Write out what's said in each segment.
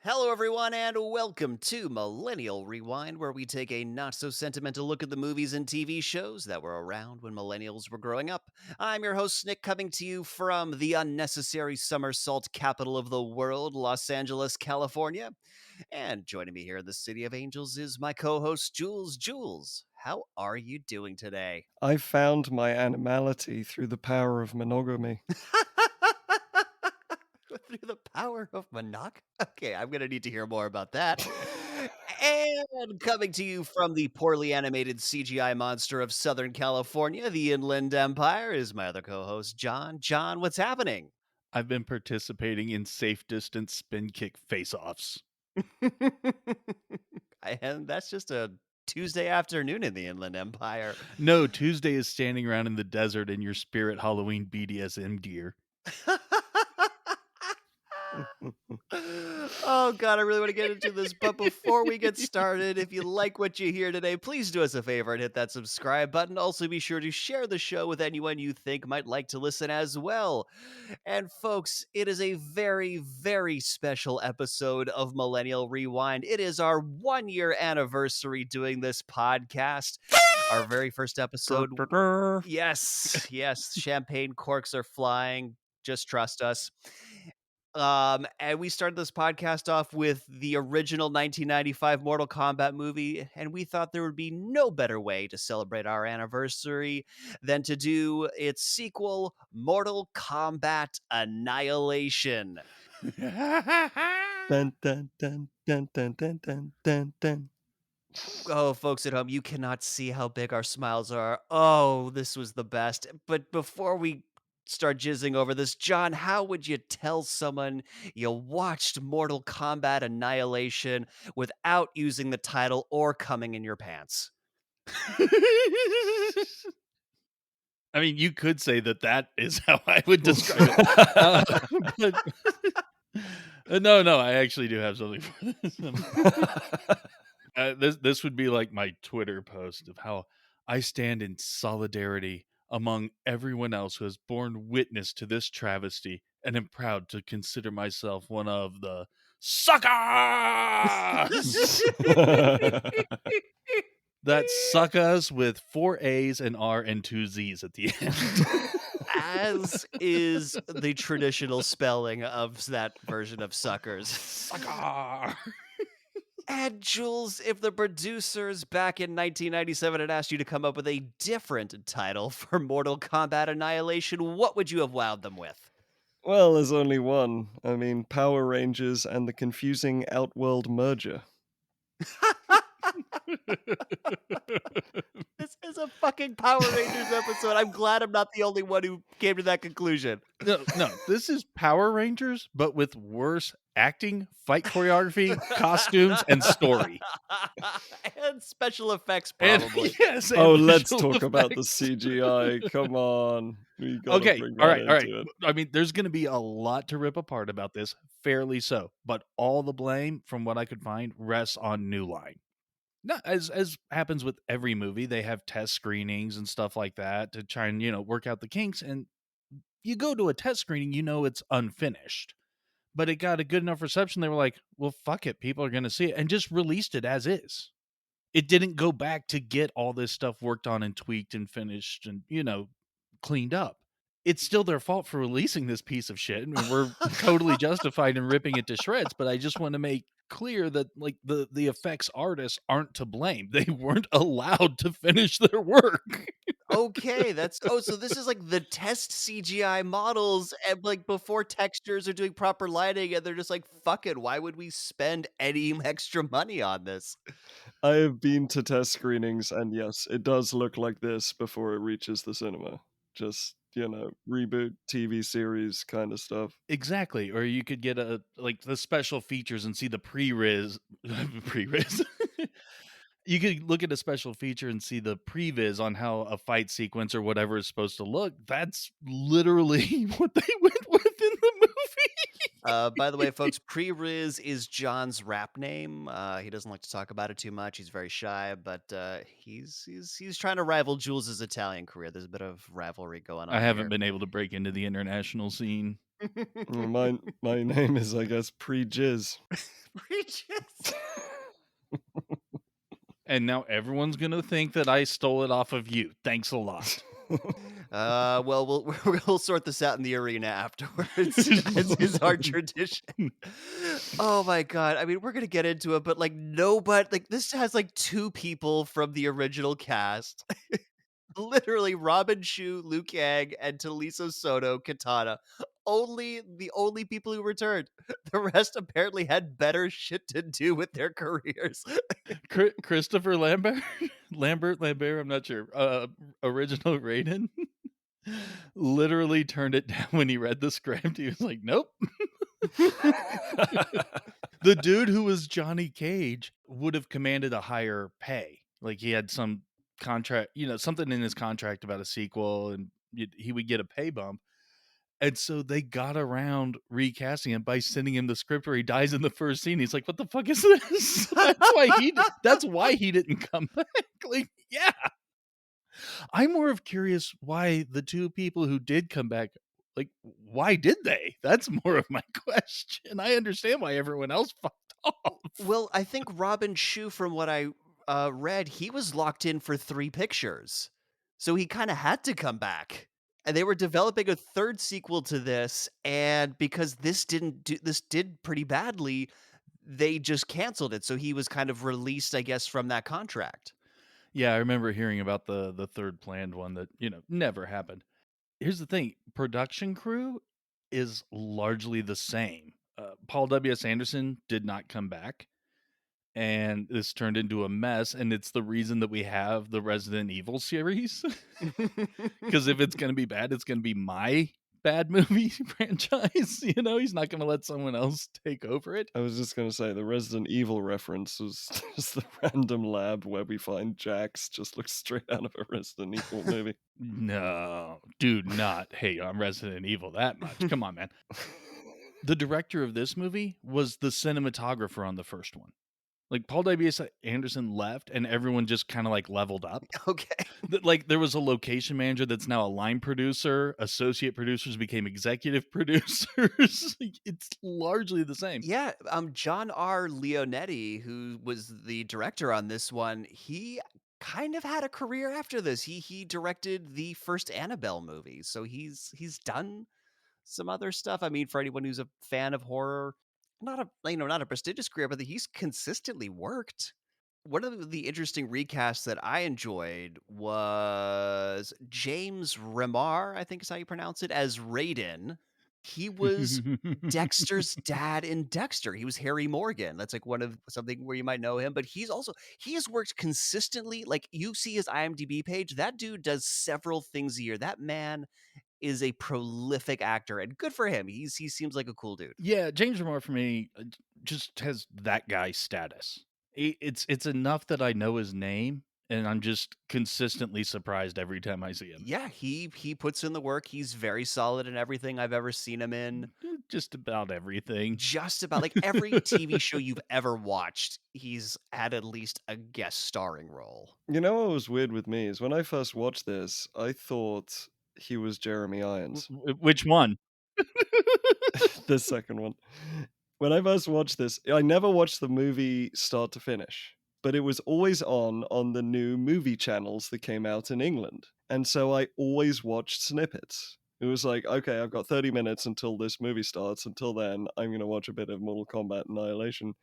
Hello, everyone, and welcome to Millennial Rewind, where we take a not so sentimental look at the movies and TV shows that were around when millennials were growing up. I'm your host, Nick, coming to you from the unnecessary somersault capital of the world, Los Angeles, California. And joining me here in the City of Angels is my co host, Jules. Jules, how are you doing today? I found my animality through the power of monogamy. Through the power of Monarch? Okay, I'm gonna need to hear more about that. And coming to you from the poorly animated CGI monster of Southern California, the Inland Empire, is my other co-host, John. John, what's happening? I've been participating in safe distance spin kick face-offs. And that's just a Tuesday afternoon in the Inland Empire. No, Tuesday is standing around in the desert in your spirit Halloween BDSM gear. Oh god, I really want to get into this, but before we get started, if you like what you hear today, please do us a favor and hit that subscribe button. Also, be sure to share the show with anyone you think might like to listen as well. And folks, it is a very, very special episode of Millennial Rewind. It is our 1 year anniversary doing this podcast. Our very first episode. Yes, yes, champagne corks are flying. Just trust us. And we started this podcast off with the original 1995 Mortal Kombat movie, and we thought there would be no better way to celebrate our anniversary than to do its sequel, Mortal Kombat Annihilation. Dun, dun, dun, dun, dun, dun, dun, dun, dun. Oh, folks at home, you cannot see how big our smiles are. Oh, this was the best. But before we start jizzing over this, John, how would you tell someone you watched Mortal Kombat Annihilation without using the title or coming in your pants? I mean, you could say that is how I would describe it. Uh, but no, I actually do have something for this. This would be like my Twitter post of how I stand in solidarity among everyone else who has borne witness to this travesty and am proud to consider myself one of the suckers that suck us with 4 A's and R and 2 Z's at the end. As is the traditional spelling of that version of suckers. Sucker. And Jules, if the producers back in 1997 had asked you to come up with a different title for Mortal Kombat Annihilation, what would you have wowed them with? Well, there's only one. I mean, Power Rangers and the confusing Outworld merger. This is a fucking Power Rangers episode. I'm glad I'm not the only one who came to that conclusion. No, this is Power Rangers, but with worse acting, fight choreography, costumes, and story. And special effects, And probably. yes, and Oh, let's visual talk about the effects. CGI. Come on. We gotta Okay, bring all that right, all right. into it. I mean, there's going to be a lot to rip apart about this, fairly so. But all the blame, from what I could find, rests on New Line. No, as happens with every movie, they have test screenings and stuff like that to try and work out the kinks. And you go to a test screening, it's unfinished, but it got a good enough reception. They were like, "Well, fuck it, people are going to see it," and just released it as is. It didn't go back to get all this stuff worked on and tweaked and finished and cleaned up. It's still their fault for releasing this piece of shit, and we're totally justified in ripping it to shreds. But I just want to make clear that like the effects artists aren't to blame. They weren't allowed to finish their work. Okay, so this is like the test CGI models and like before textures are doing proper lighting and they're just like, fuck it, why would we spend any extra money on this? I have been to test screenings, and yes, it does look like this before it reaches the cinema. Just, reboot TV series kind of stuff. Exactly, or you could get a like the special features and see the pre-ris pre-ris. You could look at a special feature and see the previs on how a fight sequence or whatever is supposed to look. That's literally what they went with in the By the way, movie. folks, Pre-Riz is John's rap name. He doesn't like to talk about it too much. He's very shy, but he's trying to rival Jules's Italian career. There's a bit of rivalry going I on haven't here. been able to break into the international scene. My name is, I guess, Pre-Jizz. Regis. And now everyone's gonna think that I stole it off of you. Thanks a lot. Well, we'll sort this out in the arena afterwards, as is our tradition. Oh my god, I mean, we're gonna get into it, but, like, this has, like, 2 people from the original cast. Literally Robin Shou, Liu Kang, and Talisa Soto Katana. The only people who returned. The rest apparently had better shit to do with their careers. Christopher Lambert, Lambert. I'm not sure. Original Raiden literally turned it down when he read the script. He was like, "Nope." The dude who was Johnny Cage would have commanded a higher pay. Like he had some contract, something in his contract about a sequel, and he would get a pay bump. And so they got around recasting him by sending him the script where he dies in the first scene. He's like, "What the fuck is this?" That's why he didn't come back. Like, yeah. I'm more of curious why the 2 people who did come back, like, why did they? That's more of my question. I understand why everyone else fucked off. Well, I think Robin Shou, from what I, read, he was locked in for 3 pictures. So he kinda had to come back. And they were developing a 3rd sequel to this, and because this did pretty badly, they just canceled it, so he was kind of released, I guess, from that contract. Yeah, I remember hearing about the 3rd planned one that, never happened. Here's the thing, production crew is largely the same. Paul W.S. Anderson did not come back, and this turned into a mess, and it's the reason that we have the Resident Evil series. Because if it's gonna be bad, it's gonna be my bad movie franchise, He's not gonna let someone else take over it. I was just gonna say the Resident Evil reference was just the random lab where we find Jax just looks straight out of a Resident Evil movie. No, do not hate on Resident Evil that much. Come on, man. The director of this movie was the cinematographer on the first one. Like, Paul W.S. Anderson left, and everyone just kinda, like, leveled up. Okay. Like, there was a location manager that's now a line producer, associate producers became executive producers. Like, it's largely the same. Yeah, John R. Leonetti, who was the director on this one, he kind of had a career after this. He directed the first Annabelle movie, so he's done some other stuff. I mean, for anyone who's a fan of horror, not a prestigious career, but he's consistently worked. One of the interesting recasts that I enjoyed was James Remar, I think is how you pronounce it, as Raiden. He was Dexter's dad in Dexter. He was Harry Morgan. That's like one of something where you might know him, but he has worked consistently. Like, you see his IMDb page, that dude does several things a year. That man is a prolific actor, and good for him. He seems like a cool dude. Yeah, James Remar for me, just has that guy status. It's enough that I know his name, and I'm just consistently surprised every time I see him. Yeah, he puts in the work. He's very solid in everything I've ever seen him in. Just about everything. Just about, like, every TV show you've ever watched, he's had at least a guest starring role. You know what was weird with me is when I first watched this, I thought he was Jeremy Irons. Which one? The second one. When I first watched this, I never watched the movie start to finish, but it was always on the new movie channels that came out in England. And so I always watched snippets. It was like, okay, I've got 30 minutes until this movie starts. Until then, I'm going to watch a bit of Mortal Kombat Annihilation.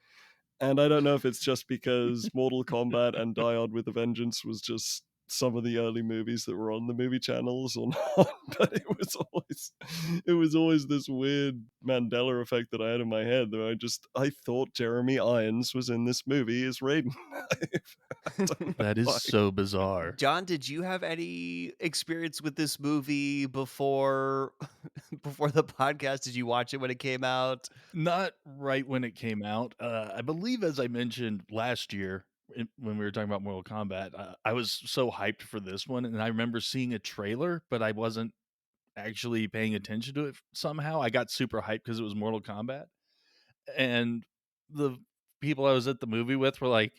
And I don't know if it's just because Mortal Kombat and Die Hard with a Vengeance was just some of the early movies that were on the movie channels or not, but it was always this weird Mandela effect that I had in my head that I thought Jeremy Irons was in this movie as Raiden. I don't know That is why. so bizarre. John, did you have any experience with this movie before before the podcast? Did you watch it when it came out? Not right when it came out. I believe, as I mentioned last year when we were talking about Mortal Kombat, I was so hyped for this one, and I remember seeing a trailer, but I wasn't actually paying attention to it somehow. I got super hyped because it was Mortal Kombat, and the people I was at the movie with were like,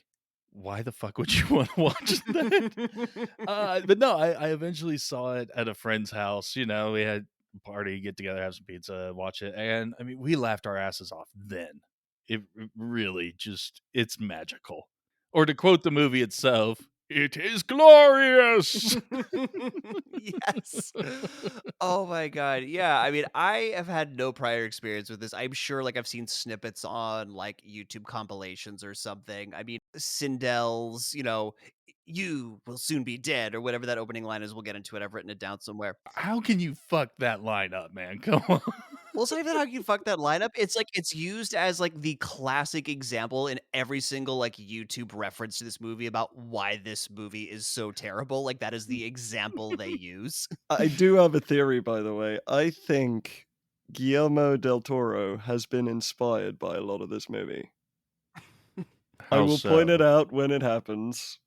"Why the fuck would you want to watch that?" But no, I eventually saw it at a friend's house. We had party, get together, have some pizza, watch it, and I mean, we laughed our asses off then. It really just it's magical. Or to quote the movie itself, "It is glorious." Yes. Oh my god. Yeah, I mean, I have had no prior experience with this. I'm sure, like, I've seen snippets on, like, YouTube compilations or something. I mean, Sindel's, "You will soon be dead," or whatever that opening line is, we'll get into it, I've written it down somewhere. How can you fuck that line up, man? Come on. Well, it's not even how you fuck that lineup. It's like it's used as like the classic example in every single like YouTube reference to this movie about why this movie is so terrible. Like that is the example they use. I do have a theory, by the way. I think Guillermo del Toro has been inspired by a lot of this movie. I How will so? point it out when it happens,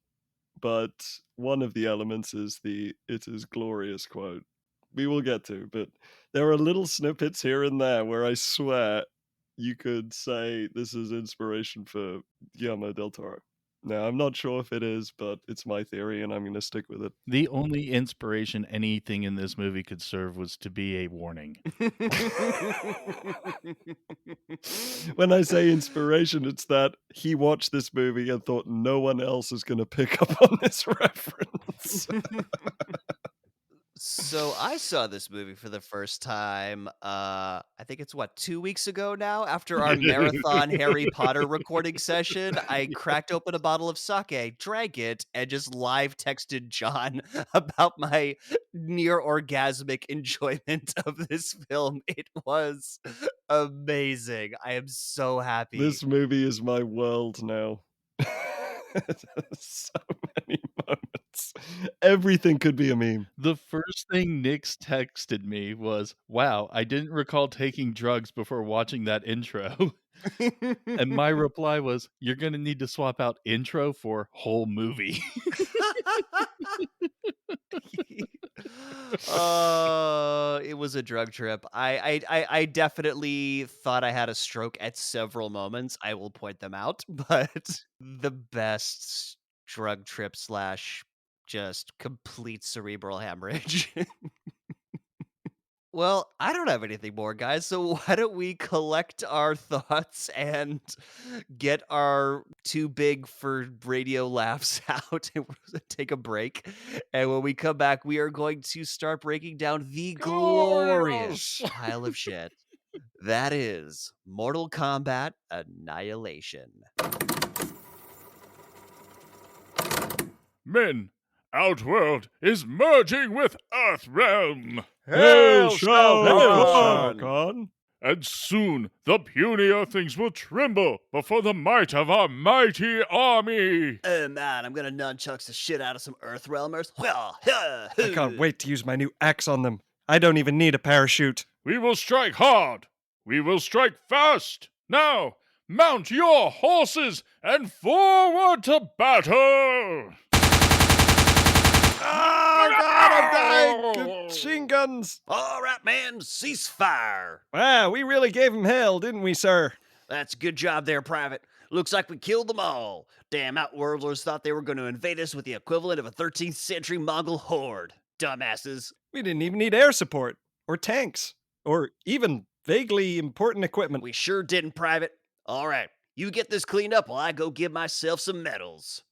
but one of the elements is the "It is glorious" quote. We will get to, but there are little snippets here and there where I swear you could say this is inspiration for Guillermo del Toro. Now, I'm not sure if it is, but it's my theory and I'm gonna stick with it. The only inspiration anything in this movie could serve was to be a warning. When I say inspiration, it's that he watched this movie and thought no one else is gonna pick up on this reference. So I saw this movie for the first time, I think it's what, 2 weeks ago now? After our marathon Harry Potter recording session, I cracked open a bottle of sake, drank it, and just live texted John about my near orgasmic enjoyment of this film. It was amazing. I am so happy. This movie is my world now. So many moments. Everything could be a meme. The first thing Nix texted me was, "Wow, I didn't recall taking drugs before watching that intro." And my reply was, "You're gonna need to swap out intro for whole movie." It was a drug trip. I definitely thought I had a stroke at several moments. I will point them out, but the best drug trip slash just complete cerebral hemorrhage. Well, I don't have anything more, guys. So why don't we collect our thoughts and get our too big for radio laughs out and we'll take a break. And when we come back, we are going to start breaking down the Glorious! glorious pile of shit that is Mortal Kombat Annihilation. Men, Outworld is merging with Earthrealm, Hail Shao Shao Kahn! Kahn! and soon the puny Earthlings will tremble before the might of our mighty army. Oh man, I'm gonna nunchucks the shit out of some Earthrealmers. I can't wait to use my new axe on them. I don't even need a parachute. We will strike hard. We will strike fast. Now, mount your horses and forward to battle. Oh god, I'm dying! Machine guns! All right, man, ceasefire. Wow, we really gave him hell, didn't we, sir? That's a good job there, Private. Looks like we killed them all. Damn Outworlders thought they were going to invade us with the equivalent of a 13th century Mongol horde. Dumbasses. We didn't even need air support, or tanks, or even vaguely important equipment. We sure didn't, Private. All right, you get this cleaned up while I go give myself some medals.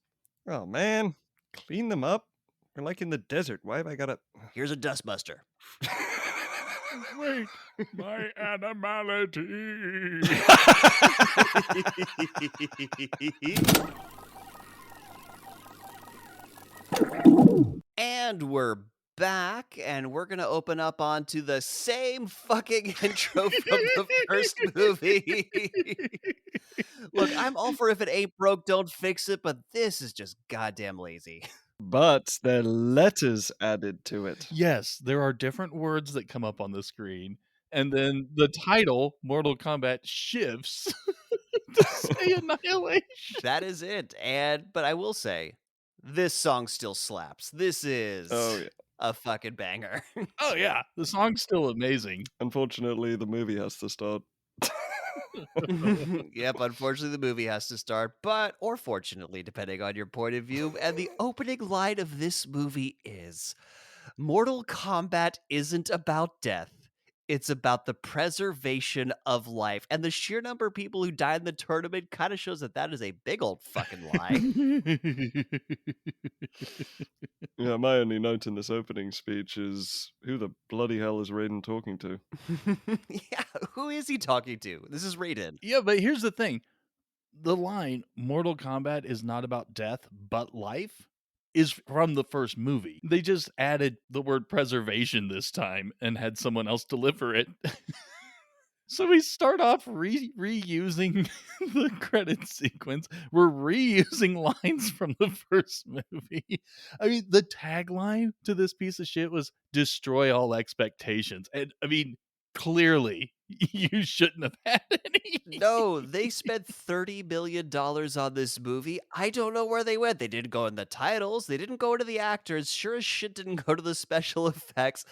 Oh man, clean them up? We're like in the desert. Why have I gotta. Here's a dustbuster. Wait, my animality. And we're back, and we're gonna open up onto the same fucking intro from the first movie. Look, I'm all for if it ain't broke, don't fix it, but this is just goddamn lazy. But there are letters added to it. Yes, there are different words that come up on the screen, and then the title, Mortal Kombat, shifts to say Annihilation. That is it. But I will say, this song still slaps. This is Oh, yeah. a fucking banger. Oh, yeah, the song's still amazing. Unfortunately, the movie has to start. Yep, unfortunately, the movie has to start, or fortunately, depending on your point of view. And the opening line of this movie is Mortal Kombat isn't about death, It's about the preservation of life, and the sheer number of people who died in the tournament kinda shows that that is a big old fucking lie. Yeah, my only note in this opening speech is who the bloody hell is Raiden talking to? Yeah, who is he talking to? This is Raiden. Yeah, but here's the thing. The line, "Mortal Kombat is not about death, but life," is from the first movie. They just added the word preservation this time and had someone else deliver it. So we start off reusing the credit sequence. We're reusing lines from the first movie. I mean, the tagline to this piece of shit was "Destroy all expectations," and I mean, clearly, you shouldn't have had any. No, they spent $30 million on this movie. I don't know where they went. They didn't go in the titles, they didn't go to the actors, sure as shit didn't go to the special effects.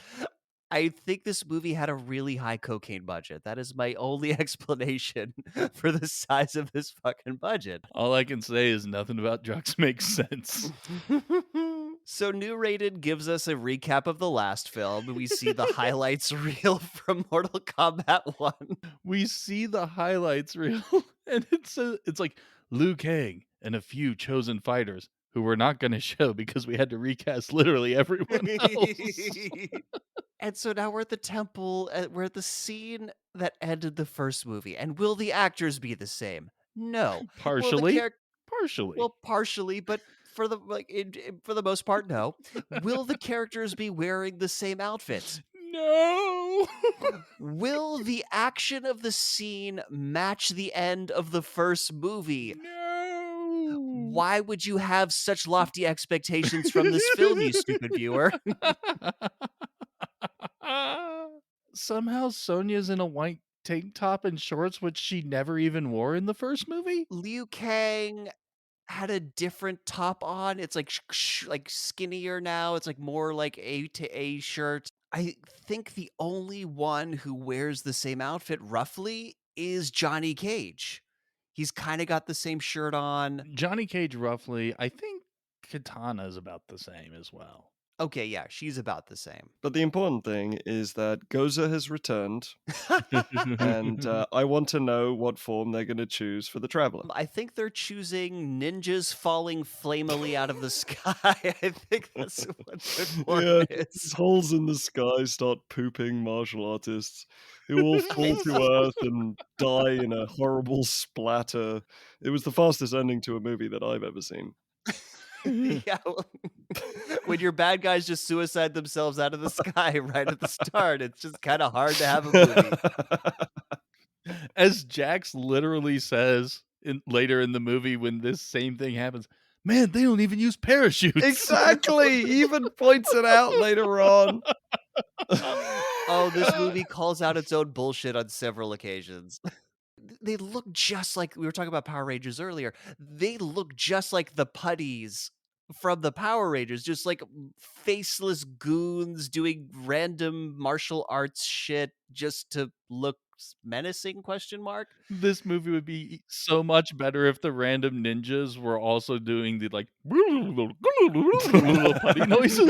I think this movie had a really high cocaine budget. That is my only explanation for the size of this fucking budget. All I can say is nothing about drugs makes sense. So, New Rated gives us a recap of the last film. We see the highlights reel from Mortal Kombat 1. We see the highlights reel, and it's like Liu Kang and a few chosen fighters who we're not going to show because we had to recast literally everyone else. And so now we're at the temple, we're at the scene that ended the first movie. And will the actors be the same? No. Will the Partially, character partially. Well, partially, but for the for the most part, no. Will the characters be wearing the same outfits? No. Will the action of the scene match the end of the first movie? No. Why would you have such lofty expectations from this film, you stupid viewer? Somehow Sonya's in a white tank top and shorts, which she never even wore in the first movie? Liu Kang had a different top on. It's like like skinnier now. It's like more like A to A shirt. I think the only one who wears the same outfit roughly is Johnny Cage. He's kind of got the same shirt on. Johnny Cage roughly, I think Katana is about the same as well. Okay, yeah, she's about the same. But the important thing is that Goza has returned, and I want to know what form they're going to choose for the Traveler. I think they're choosing ninjas falling flamily out of the sky. I think that's what their form Yeah, is. holes in the sky start pooping martial artists who all fall to earth and die in a horrible splatter. It was the fastest ending to a movie that I've ever seen. Yeah, well, when your bad guys just suicide themselves out of the sky right at the start, it's just kinda hard to have a movie. As Jax literally says in later in the movie when this same thing happens, "Man, they don't even use parachutes." Exactly! He even points it out later on. Oh, this movie calls out its own bullshit on several occasions. They look just like we were talking about Power Rangers earlier. They look just like the putties from the Power Rangers, just like faceless goons doing random martial arts shit just to look menacing, question mark? This movie would be so much better if the random ninjas were also doing the, like, putty noises.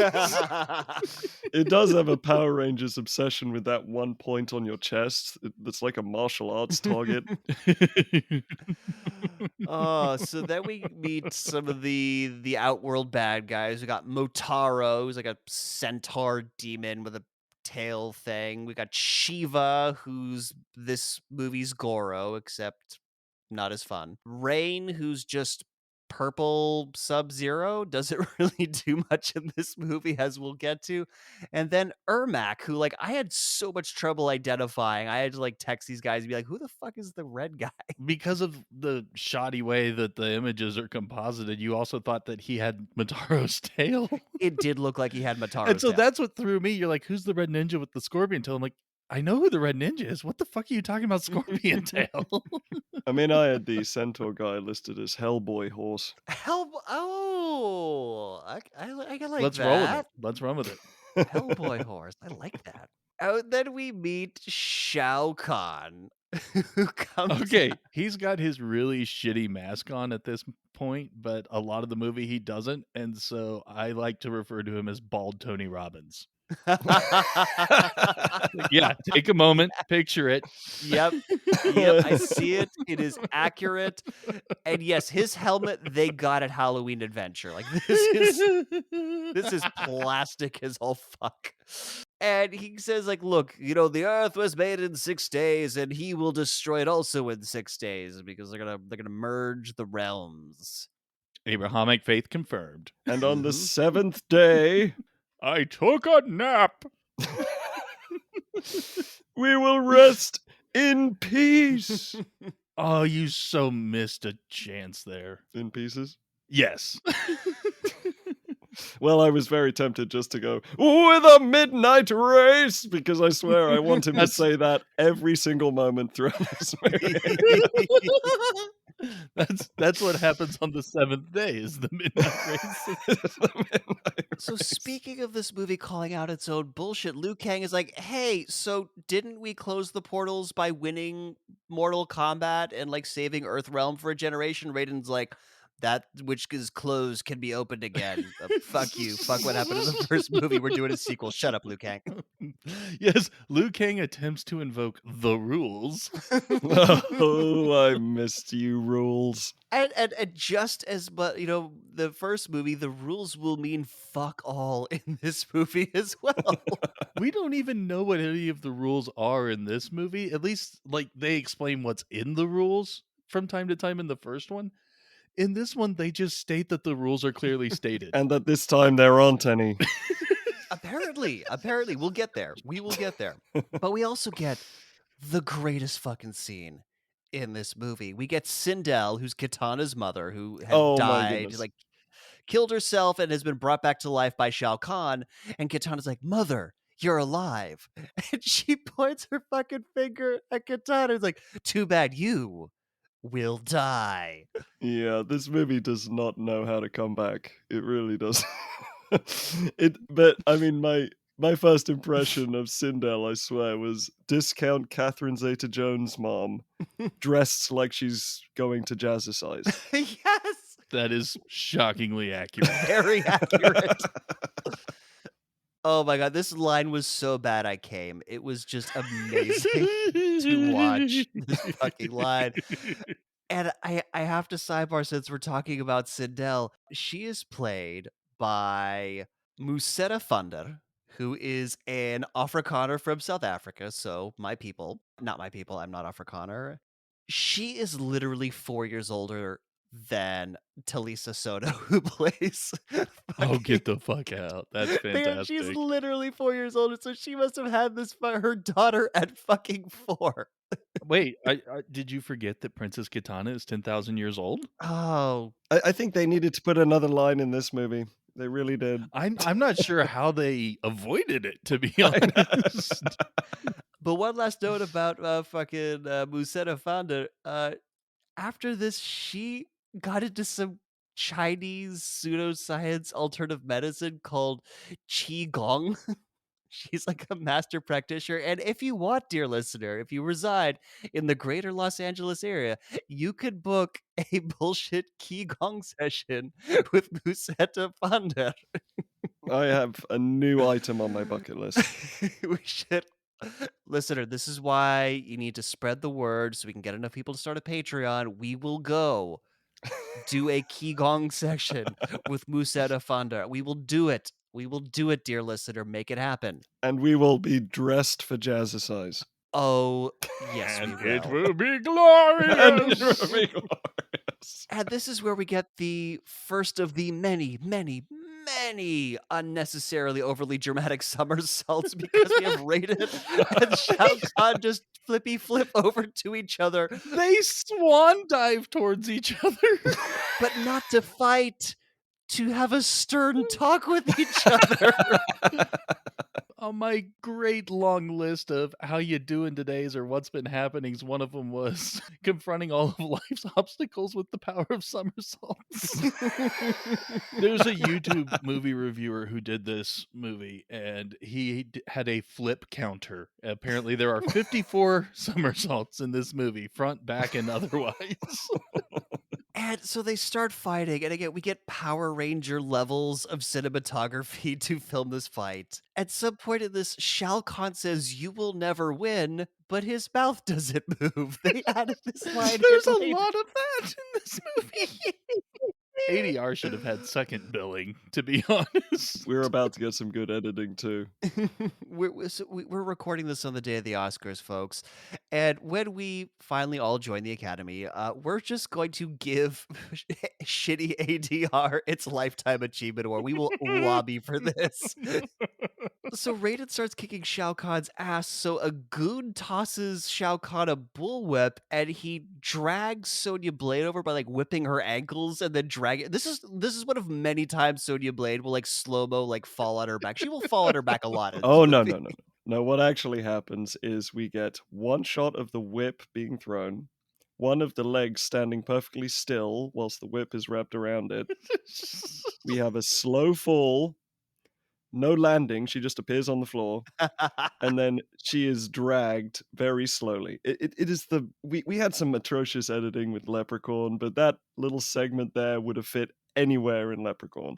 It does have a Power Rangers obsession with that one point on your chest. That's like a martial arts target. Oh, so then we meet some of the outworld bad guys. We got Motaro, who's like a centaur demon with a tail thing. We got Shiva, who's this movie's Goro, except not as fun. Rain, who's just purple Sub-Zero, doesn't really do much in this movie, as we'll get to. And then Ermac, who, like, I had so much trouble identifying. I had to, like, text these guys and be like, "Who the fuck is the red guy?" Because of the shoddy way that the images are composited, you also thought that he had Mataro's tail. It did look like he had And Mataro's so tail. that's what threw me. You're like, "Who's the red ninja with the scorpion tail?" I'm like, "I know who the red ninja is. What the fuck are you talking about scorpion tail?" I mean, I had the centaur guy listed as Hellboy horse. Oh, I like Let's roll with it. that. Let's run with it. Hellboy horse. I like that. Oh, then we meet Shao Kahn, who comes Okay, he's got his really shitty mask on at this point, but a lot of the movie he doesn't, and so I like to refer to him as Bald Tony Robbins. Like, yeah, take a moment, picture it. Yep. Yep, I see it. It is accurate. And yes, his helmet they got at Halloween Adventure. Like this is plastic as all fuck. And he says like, "Look, the earth was made in 6 days and he will destroy it also in 6 days because they're going to merge the realms." Abrahamic faith confirmed. And on the Mhm. 7th day, I took a nap. we will rest in peace. Oh, you so missed a chance there. In pieces? Yes. Well, I was very tempted just to go, with a midnight race, because I swear I want him to That's say that every single moment throughout this movie. that's what happens on the 7th day is the midnight race. The midnight So race. speaking of this movie calling out its own bullshit, Liu Kang is like, "Hey, so didn't we close the portals by winning Mortal Kombat and like saving Earthrealm for a generation?" Raiden's like, "That which is closed can be opened again." Fuck you. Fuck what happened in the first movie. We're doing a sequel. Shut up, Liu Kang. Yes, Liu Kang attempts to invoke the rules. Oh, I missed you, rules. And just as but the first movie, the rules will mean fuck all in this movie as well. We don't even know what any of the rules are in this movie. At least, like, they explain what's in the rules from time to time in the first one. In this one, they just state that the rules are clearly stated. And that this time there aren't any. Apparently, we'll get there. We will get there. But we also get the greatest fucking scene in this movie. We get Sindel, who's Katana's mother, who had Oh my died, goodness. like killed herself and has been brought back to life by Shao Kahn. And Katana's like, "Mother, you're alive." And she points her fucking finger at Katana. It's like, "Too bad you will die." Yeah, this movie does not know how to come back. It really does. But I mean, my first impression of Sindel, I swear, was discount Catherine Zeta-Jones' mom, dressed like she's going to jazzercise. Yes, That is shockingly accurate. very accurate. Oh my god, this line was so bad I came. It was just amazing to watch this fucking line. And I have to sidebar since we're talking about Sindel. She is played by Musetta Funder, who is an Afrikaner from South Africa. So my people, not my people. I'm not Afrikaner. She is literally 4 years older than Talisa Soto, who plays Oh, fucking. get the fuck out. That's She's fantastic. literally 4 years older, so she must have had her daughter at fucking 4. Wait, did you forget that Princess Katana is 10,000 years old? Oh, I think they needed to put another line in this movie. They really did. I'm not sure how they avoided it, to be I know. honest. but one last note about fucking Musetta Fonda. After this, she got into some Chinese pseudoscience alternative medicine called Qigong. She's like a master practitioner. And if you want, dear listener, if you reside in the greater Los Angeles area, you could book a bullshit Qigong session with Musetta Fonda. I have a new item on my bucket list. We should. Listener, this is why you need to spread the word so we can get enough people to start a Patreon. We will go do a Qigong section with Musetta Fonda. We will do it. We will do it, dear listener. Make it happen. And we will be dressed for jazzercise. Oh, yes, we And it will. will be And glorious. it will be glorious. And this is where we get the first of the many, many, many unnecessarily overly dramatic somersaults because we have Raiden and Shao Kahn just flippy flip over to each other, They swan dive towards each other. but not to fight, to have a stern talk with each other. On my great long list of how you doing today's or what's been happenings, one of them was confronting all of life's obstacles with the power of somersaults. There's a YouTube movie reviewer who did this movie, and he had a flip counter. Apparently, there are 54 somersaults in this movie, front, back, and otherwise. And so they start fighting, and again, we get Power Ranger levels of cinematography to film this fight. At some point in this, Shao Kahn says, "You will never win," but his mouth doesn't move. They added this line in There's a later. lot of that in this movie. ADR should have had second billing, to be honest. We're about to get some good editing too. We're recording this on the day of the Oscars, folks. And when we finally all join the Academy, we're just going to give shitty ADR its Lifetime Achievement Award. We will lobby for this. So Raiden starts kicking Shao Kahn's ass, so a goon tosses Shao Kahn a bullwhip, and he drags Sonya Blade over by like whipping her ankles and then dragging. This is one of many times Sonya Blade will like slow mo like fall on her back. She will fall on her back a lot in this Oh, no, movie. no, no, no. No, what actually happens is we get one shot of the whip being thrown, one of the legs standing perfectly still whilst the whip is wrapped around it. We have a slow fall, no landing, she just appears on the floor, and then she is dragged very slowly. It is the we had some atrocious editing with Leprechaun, but that little segment there would have fit anywhere in Leprechaun.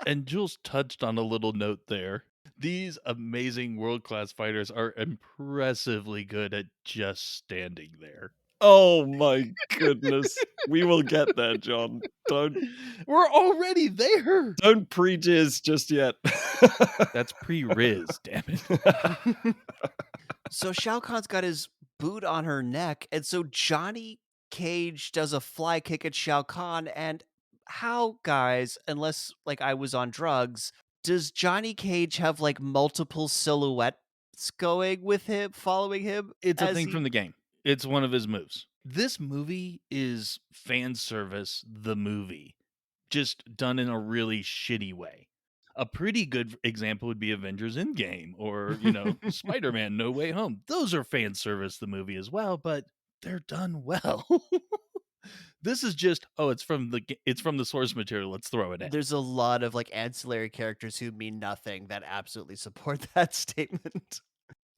And Jules touched on a little note there. These amazing world class fighters are impressively good at just standing there. Oh my goodness. We will get there, John. Don't We're already there. don't pre-jizz just yet. That's pre-Riz, damn it. So Shao Kahn's got his boot on her neck, and so Johnny Cage does a fly kick at Shao Kahn. And how, guys, unless like I was on drugs, does Johnny Cage have like multiple silhouettes going with him, following him It's a as thing from he the game. It's one of his moves. This movie is fan service, the movie, just done in a really shitty way. A pretty good example would be Avengers Endgame or, Spider Man No Way Home. Those are fan service, the movie as well, but they're done well. This is just, oh, it's from the source material. Let's throw it in. there's a lot of like ancillary characters who mean nothing that absolutely support that statement.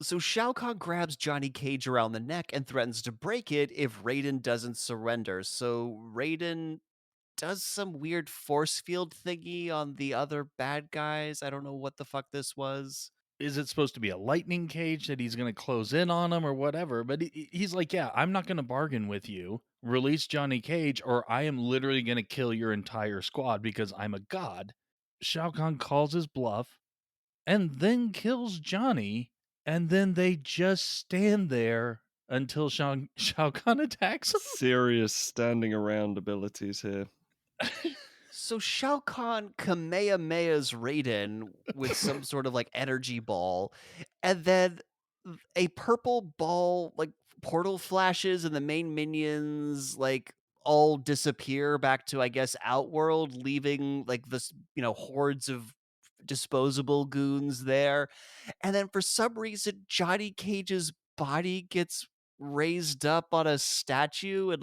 So Shao Kahn grabs Johnny Cage around the neck and threatens to break it if Raiden doesn't surrender. So Raiden does some weird force field thingy on the other bad guys. I don't know what the fuck this was. Is it supposed to be a lightning cage that he's going to close in on him or whatever? But he's like, yeah, I'm not going to bargain with you. Release Johnny Cage, or I am literally going to kill your entire squad because I'm a god. Shao Kahn calls his bluff and then kills Johnny. And then they just stand there until Shao Kahn attacks him. Serious standing around abilities here. So Shao Kahn Kamehameha's Raiden with some sort of like energy ball, and then a purple ball like portal flashes, and the main minions like all disappear back to I guess Outworld, leaving like this hordes of disposable goons there. And then for some reason, Johnny Cage's body gets raised up on a statue, and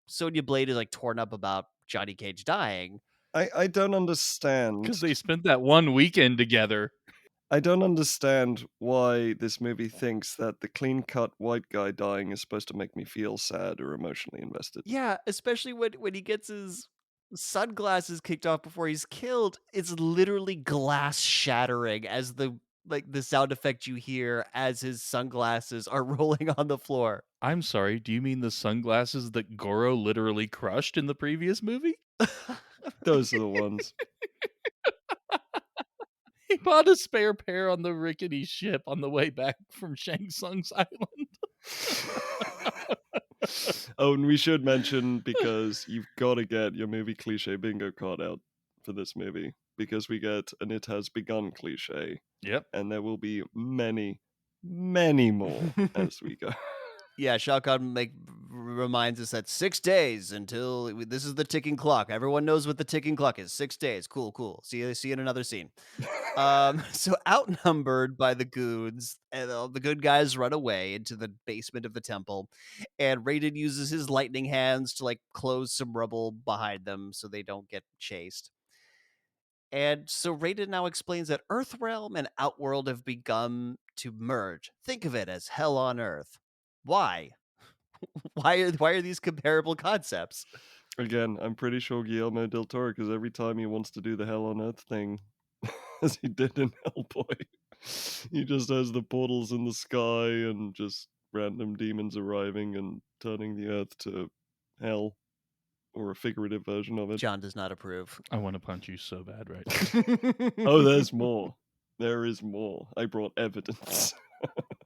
Sonya Blade is like torn up about Johnny Cage dying. I don't Because understand. they spent that one weekend together. I don't understand why this movie thinks that the clean-cut white guy dying is supposed to make me feel sad or emotionally invested. Yeah, especially when he gets his sunglasses kicked off before he's killed. It's literally glass shattering as the sound effect you hear as his sunglasses are rolling on the floor. I'm sorry, do you mean the sunglasses that Goro literally crushed in the previous movie? Those are the ones. He bought a spare pair on the rickety ship on the way back from Shang Tsung's island. Oh, and we should mention, because you've got to get your movie cliche bingo card out for this movie, because we get an "it has begun" cliche, Yep. and there will be many, many more as we go. Yeah, Shao Kahn reminds us that 6 days until this is the ticking clock. Everyone knows what the ticking clock is. 6 days. Cool, cool. See you in another scene. So outnumbered by the goons, and the good guys run away into the basement of the temple, and Raiden uses his lightning hands to like close some rubble behind them so they don't get chased. And so Raiden now explains that Earthrealm and Outworld have begun to merge. Think of it as hell on Earth. Why? Why are these comparable concepts? Again, I'm pretty sure Guillermo del Toro, because every time he wants to do the Hell on Earth thing, as he did in Hellboy, he just has the portals in the sky and just random demons arriving and turning the Earth to hell, or a figurative version of it. John does not approve. I want to punch you so bad right Oh, there's more. There is more. I brought evidence.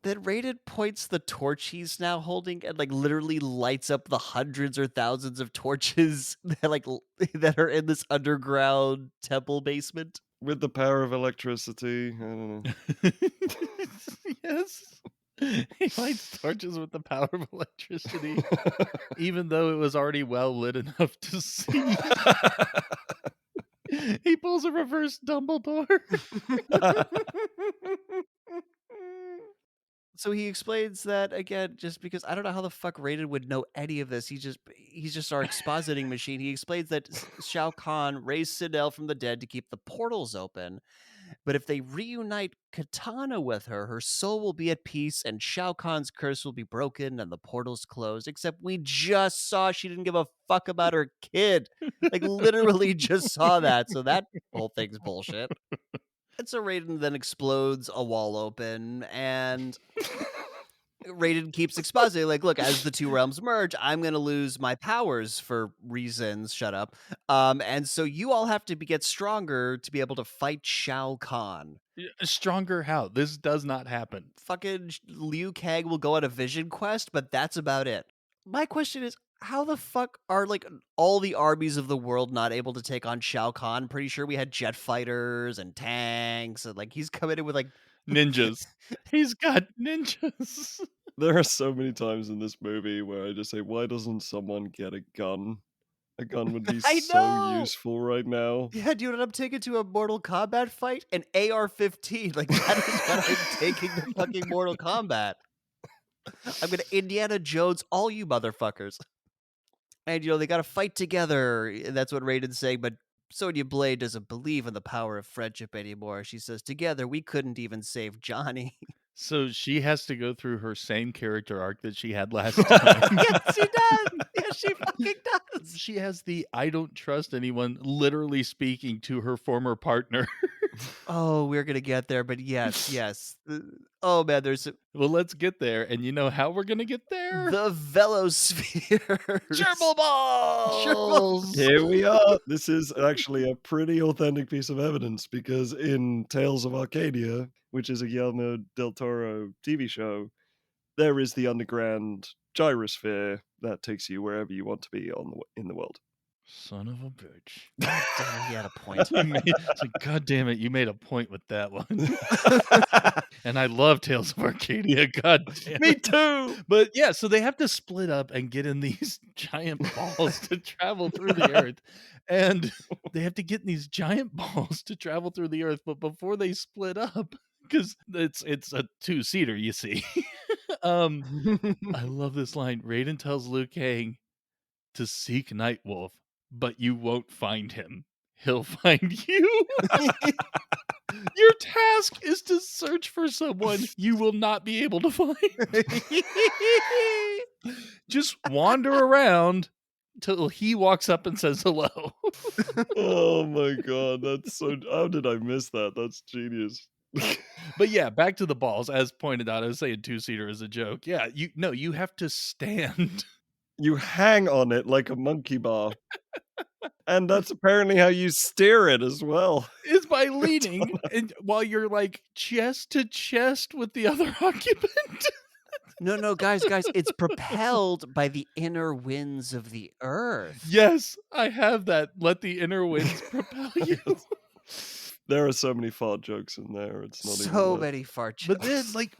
Then Raiden points the torch he's now holding and, like, literally lights up the hundreds or thousands of torches that, that are in this underground temple basement. With the power of electricity, I don't know. now. Yes. He lights torches with the power of electricity, even though it was already well lit enough to see. He pulls a reverse Dumbledore. So he explains that again, just because I don't know how the fuck Raiden would know any of this. He's just our expositing machine. He explains that Shao Kahn raised Sidel from the dead to keep the portals open, but if they reunite Katana with her, her soul will be at peace and Shao Kahn's curse will be broken and the portals closed. Except we just saw she didn't give a fuck about her kid. Like literally just saw that. So that whole thing's bullshit. And so Raiden then explodes a wall open, and Raiden keeps expositing, like, look, as the two realms merge, I'm gonna lose my powers for reasons. Shut up. And so you all have to get stronger to be able to fight Shao Kahn. Stronger how? This does not happen. Fucking Liu Kang will go on a vision quest, but that's about it. My question is, how the fuck are like all the armies of the world not able to take on Shao Kahn? Pretty sure we had jet fighters and tanks, and like he's coming in with like Ninjas. He's got ninjas. There are so many times in this movie where I just say, why doesn't someone get a gun? A gun would be I so know. useful right now. Yeah, dude, I'm taking to a Mortal Kombat fight, an AR-15. Like that is what I'm taking to fucking Mortal Kombat. I'm gonna Indiana Jones all you motherfuckers. And they gotta fight together. And that's what Raiden's saying, but Sonya Blade doesn't believe in the power of friendship anymore. She says, together we couldn't even save Johnny. So she has to go through her same character arc that she had last time. Yes, she does. Yes, she fucking does. She has the I don't trust anyone literally speaking to her former partner. Oh, we're gonna get there, but yes, yes. Oh man, there's Well, let's get there. And you know how we're going to get there? the Velospheres. Gerbil Gerbil balls! Here we are. This is actually a pretty authentic piece of evidence because in Tales of Arcadia, which is a Guillermo del Toro TV show, there is the underground gyrosphere that takes you wherever you want to be in the world. Son of a bitch. Damn, he had a point. It's like, God damn it, you made a point with that one. And I love Tales of Arcadia. God damn Me it. too. But yeah, so they have to split up and get in these giant balls to travel through the earth. And they have to get in these giant balls to travel through the earth. But before they split up, because it's a two-seater, you see. I love this line. Raiden tells Liu Kang to seek Nightwolf, but you won't find him. He'll find you. Your task is to search for someone you will not be able to find. Just wander around till he walks up and says hello. Oh my god, that's so. How did I miss that? That's genius. But yeah, back to the balls. As pointed out, I was saying two-seater is a joke. Yeah, you have to stand. You hang on it like a monkey bar. And that's apparently how you steer it as well. Is by leaning and while you're like chest to chest with the other occupant. No, guys, it's propelled by the inner winds of the earth. Yes, I have that. Let the inner winds propel you. There are so many fart jokes in there. It's not So even. many fart But jokes. then, like,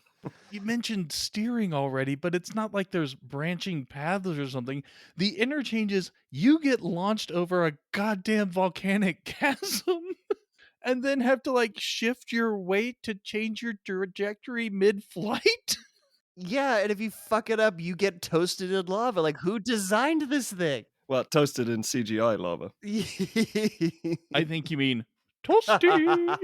you mentioned steering already, but it's not like there's branching paths or something. The interchange is you get launched over a goddamn volcanic chasm and then have to like shift your weight to change your trajectory mid-flight. Yeah, and if you fuck it up, you get toasted in lava. Like, who designed this thing? Well, toasted in CGI lava. I think you mean Toasty.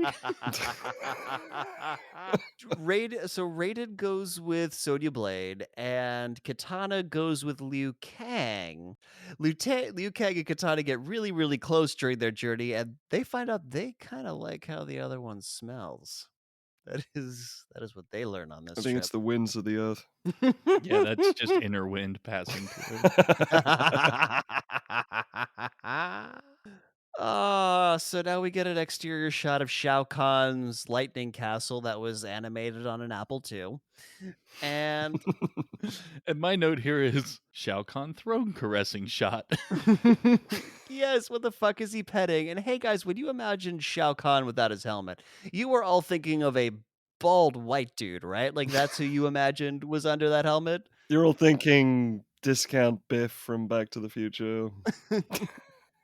Raiden goes with Sonya Blade, and Katana goes with Liu Kang. Liu Kang and Katana get really, really close during their journey, and they find out they kind of like how the other one smells. That is what they learn on I this think it's trip. the winds of the earth. Yeah, that's just inner wind passing through. So now we get an exterior shot of Shao Kahn's lightning castle that was animated on an Apple II. And And my note here is Shao Kahn throne caressing shot. yes, what the fuck is he petting? And hey guys, when you imagine Shao Kahn without his helmet, you were all thinking of a bald white dude, right? Like that's who you imagined was under that helmet? You're all thinking discount Biff from Back to the Future.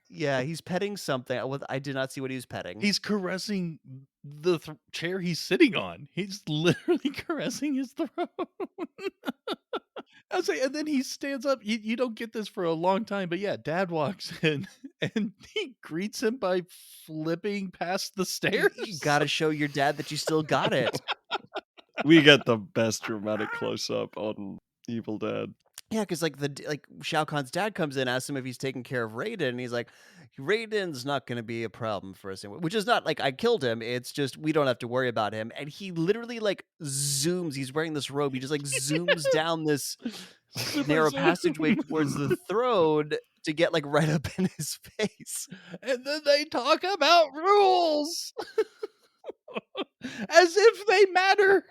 Yeah, he's petting something. I did not see what he was petting. He's caressing the chair he's sitting on. He's literally caressing his throne. I was like, and then he stands up. You don't get this for a long time, but yeah, Dad walks in and he greets him by flipping past the You stairs. gotta show your dad that you still got it. We get the best dramatic close up on Evil Dad. Yeah, because like Shao Kahn's dad comes in, asks him if he's taking care of Raiden, and he's like, "Raiden's not going to be a problem for us," which is not like I killed him. It's just we don't have to worry about him. And he literally like zooms. He's wearing this robe. He just like zooms down this Super narrow zoom. passageway towards the throne to get like right up in his face. And then they talk about rules as if they matter.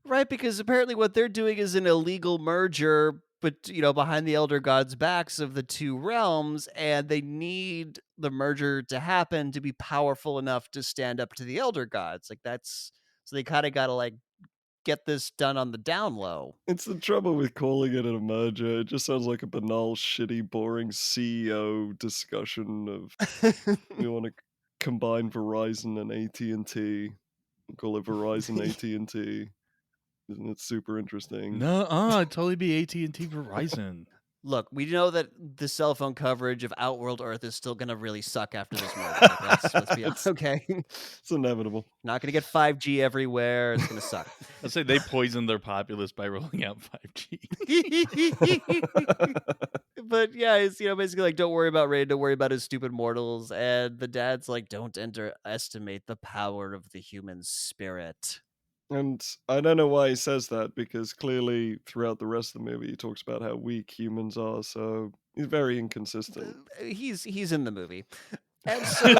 Right, because apparently what they're doing is an illegal merger, but behind the elder gods' backs of the two realms, and they need the merger to happen to be powerful enough to stand up to the elder gods. Like that's so they kind of got to like get this done on the down low. It's the trouble with calling it a merger. It just sounds like a banal, shitty, boring CEO discussion of we want to combine Verizon and AT&T. Call it Verizon AT&T. Isn't it super interesting? No, it'd totally be AT&T Verizon. Look, we know that the cell phone coverage of Outworld Earth is still going to really suck after this merger. Like, let's be it's, okay. it's inevitable. Not going to get 5G everywhere. It's going to suck. I'd say they poisoned their populace by rolling out 5G. But yeah, it's basically like don't worry about Ray, don't worry about his stupid mortals, and the dad's like, don't underestimate the power of the human spirit. And I don't know why he says that because clearly throughout the rest of the movie he talks about how weak humans are, so he's very inconsistent. He's in the movie, and so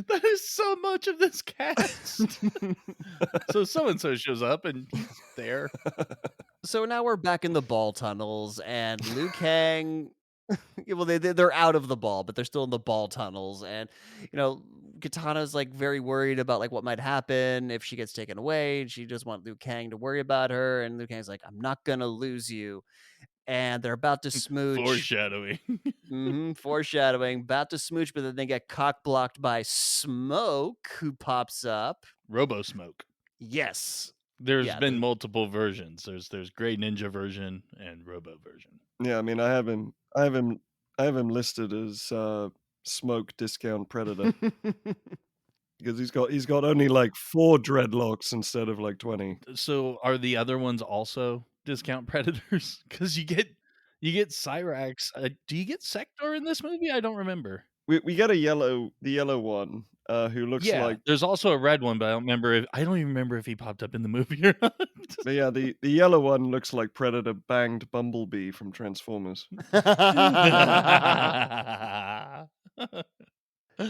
That is so much of this cast. So and so shows up and he's there. so now we're back in the ball tunnels, and Liu Kang. Yeah, well, they're out of the ball, but they're still in the ball tunnels, and you know, Katana's like very worried about like what might happen if she gets taken away, and she just want Liu Kang to worry about her, and Liu Kang's like, "I'm not gonna lose you," and they're about to smooch. Foreshadowing. Foreshadowing, about to smooch, but then they get cock blocked by Smoke, who pops up. Robo Smoke. Yes, There's yeah, been multiple versions. There's Grey Ninja version and Robo version. Yeah, I mean I have him listed as smoke discount predator because he's got only like 4 dreadlocks instead of like 20. So are the other ones also discount predators? Because you get Cyrax. Do you get Sector in this movie? I don't remember. We get the yellow one who looks Yeah, like there's also a red one, but I don't even remember if he popped up in the movie or not. but yeah, the yellow one looks like Predator banged Bumblebee from Transformers.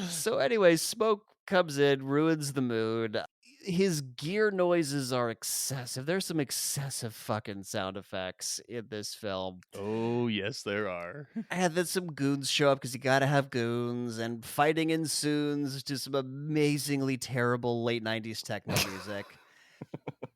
So, anyways, Smoke comes in, ruins the mood. His gear noises are excessive. There's some excessive fucking sound effects in this film. Oh, yes, there are. And then some goons show up because you gotta have goons, and fighting ensues to some amazingly terrible late 90s techno music.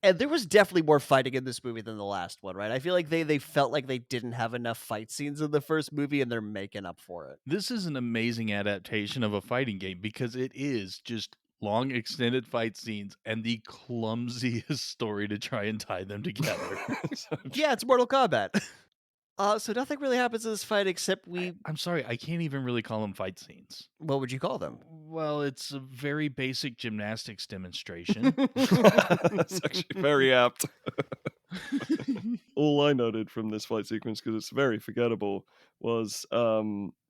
And there was definitely more fighting in this movie than the last one, right? I feel like they felt like they didn't have enough fight scenes in the first movie, and they're making up for it. This is an amazing adaptation of a fighting game because it is just long extended fight scenes and the clumsiest story to try and tie them together. So Yeah, it's Mortal Kombat. So nothing really happens in this fight except I'm sorry, I can't even really call them fight scenes. what would you call them? Well, it's a very basic gymnastics demonstration. That's actually very apt. All I noted from this fight sequence, because it's very forgettable, was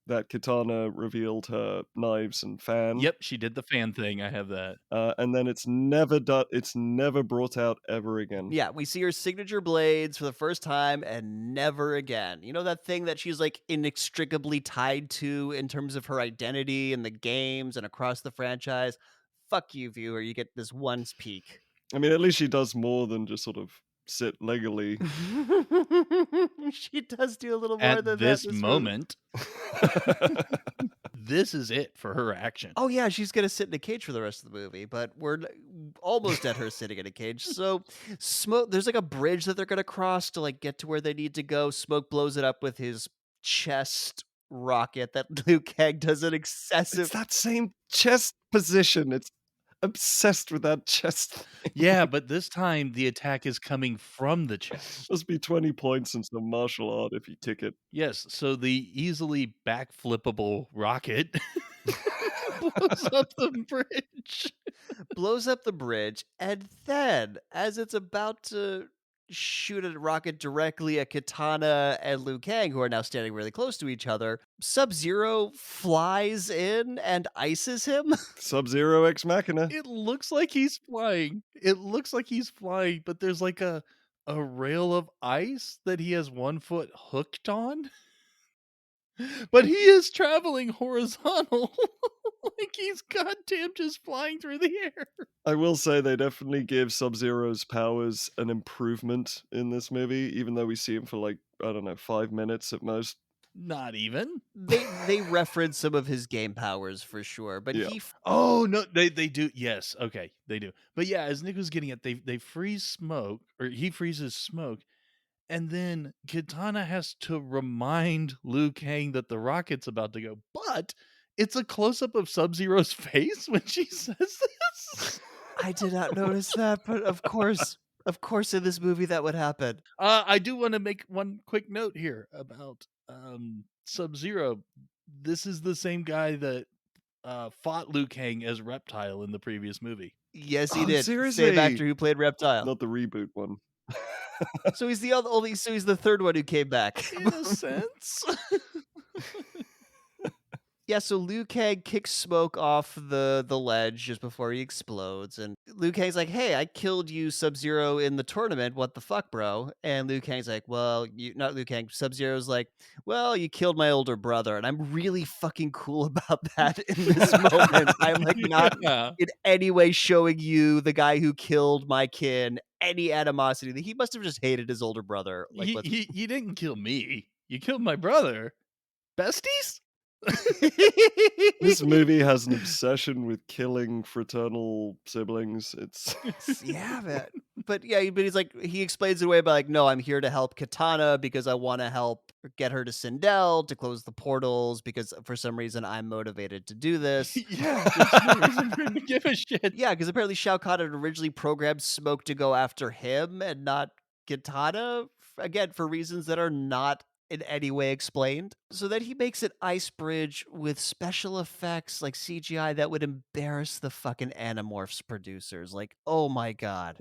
that Kitana revealed her knives and fan, Yep, she did the fan thing, I have that. and then it's never brought out ever again. Yeah, we see her signature blades for the first time and never again. You know that thing that she's like inextricably tied to in terms of her identity in the games and across the franchise? Fuck you, viewer. You get this once peek. I mean, at least she does more than just sort of sit legally. She does do a little more At than that this this movie. moment, this is it for her action. Oh yeah, she's gonna sit in a cage for the rest of the movie, but almost at her sitting in a cage. So, smoke. There's like a bridge that they're gonna cross to like get to where they need to go. Smoke blows it up with his chest rocket that Liu Kang does an It's excessive. that same chest position. It's obsessed with that chest thing. Yeah, but this time the attack is coming from the chest. Must be 20 points in some martial art if you tick it. Yes, so the easily backflippable rocket blows up the bridge. Blows up the bridge, and then as it's about to shoot a rocket directly at Katana and Liu Kang, who are now standing really close to each other, Sub-Zero flies in and ices him. Sub-Zero Ex Machina. It looks like he's flying. It looks like he's flying, but there's like a rail of ice that he has one foot hooked on. But he is traveling horizontal. Like he's goddamn just flying through the air. I will say they definitely give Sub-Zero's powers an improvement in this movie, even though we see him for like, I don't know, 5 minutes at most. Not even. They reference some of his game powers for sure, but Yeah. Oh no, they do. Yes, okay, they do. But yeah, as Nick was getting at, they freeze smoke, or he freezes smoke, and then Kitana has to remind Liu Kang that the rocket's about to go. But it's a close up of Sub Zero's face when she says this. I did not notice that, but of course in this movie that would happen. I do want to make one quick note here about Sub Zero. This is the same guy that fought Liu Kang as Reptile in the previous movie. Yes, he Oh, did. Same seriously? actor who played Reptile. Not the reboot one. So he's the only so he's the third one who came back. In a sense. Yeah, so Liu Kang kicks Smoke off the ledge just before he explodes, and Liu Kang's like, "Hey, I killed you, Sub-Zero, in the tournament. What the fuck, bro?" And Liu Kang's like, "Well, you not Liu Kang. Sub-Zero's like, well, you killed my older brother," and I'm really fucking cool about that in this moment. I'm like not Yeah. in any way showing you the guy who killed my kin any animosity. He must have just hated his older brother. Like, let's. You didn't kill me. You killed my brother. Besties? This movie has an obsession with killing fraternal siblings. It's Yeah, man. But yeah, but he's like he explains it away by like, no, I'm here to help Katana because I want to help get her to Sindel to close the portals because for some reason I'm motivated to do this. Yeah, there's no reason for him to give a shit. Yeah, because apparently Shao Kahn had originally programmed Smoke to go after him and not Katana, again, for reasons that are not in any way explained. So then he makes an ice bridge with special effects like CGI that would embarrass the fucking Animorphs producers. Like, oh my god.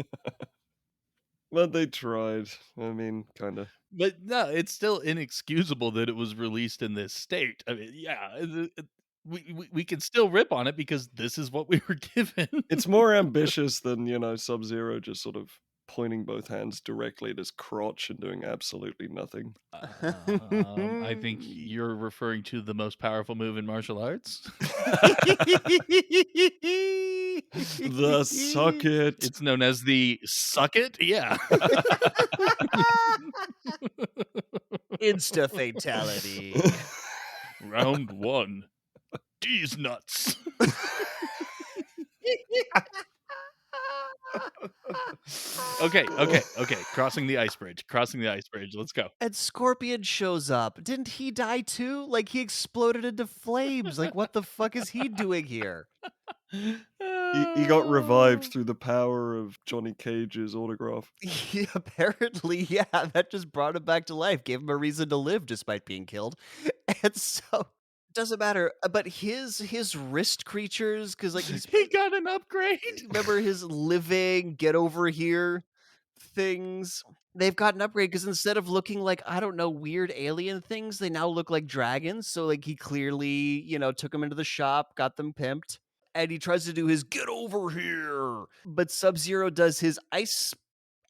but they tried. I mean, kind of. But no, it's still inexcusable that it was released in this state. I mean, yeah, we can still rip on it because this is what we were given. It's more ambitious than, Sub-Zero just sort of pointing both hands directly at his crotch and doing absolutely nothing. I think you're referring to the most powerful move in martial arts. The socket. It's known as the suck it. Yeah. Insta fatality. Round one. These nuts. Okay. Crossing the ice bridge. Let's go. And Scorpion shows up. Didn't he die too? Like he exploded into flames. Like what the fuck is he doing here? He got revived through the power of Johnny Cage's autograph. Yeah, apparently, yeah, that just brought him back to life, gave him a reason to live despite being killed. And so doesn't matter, but his wrist creatures, because like he's He got an upgrade. remember his living get over here things. They've got an upgrade because instead of looking like, I don't know, weird alien things, they now look like dragons. So like he clearly, took them into the shop, got them pimped, and he tries to do his get over here. But Sub-Zero does his ice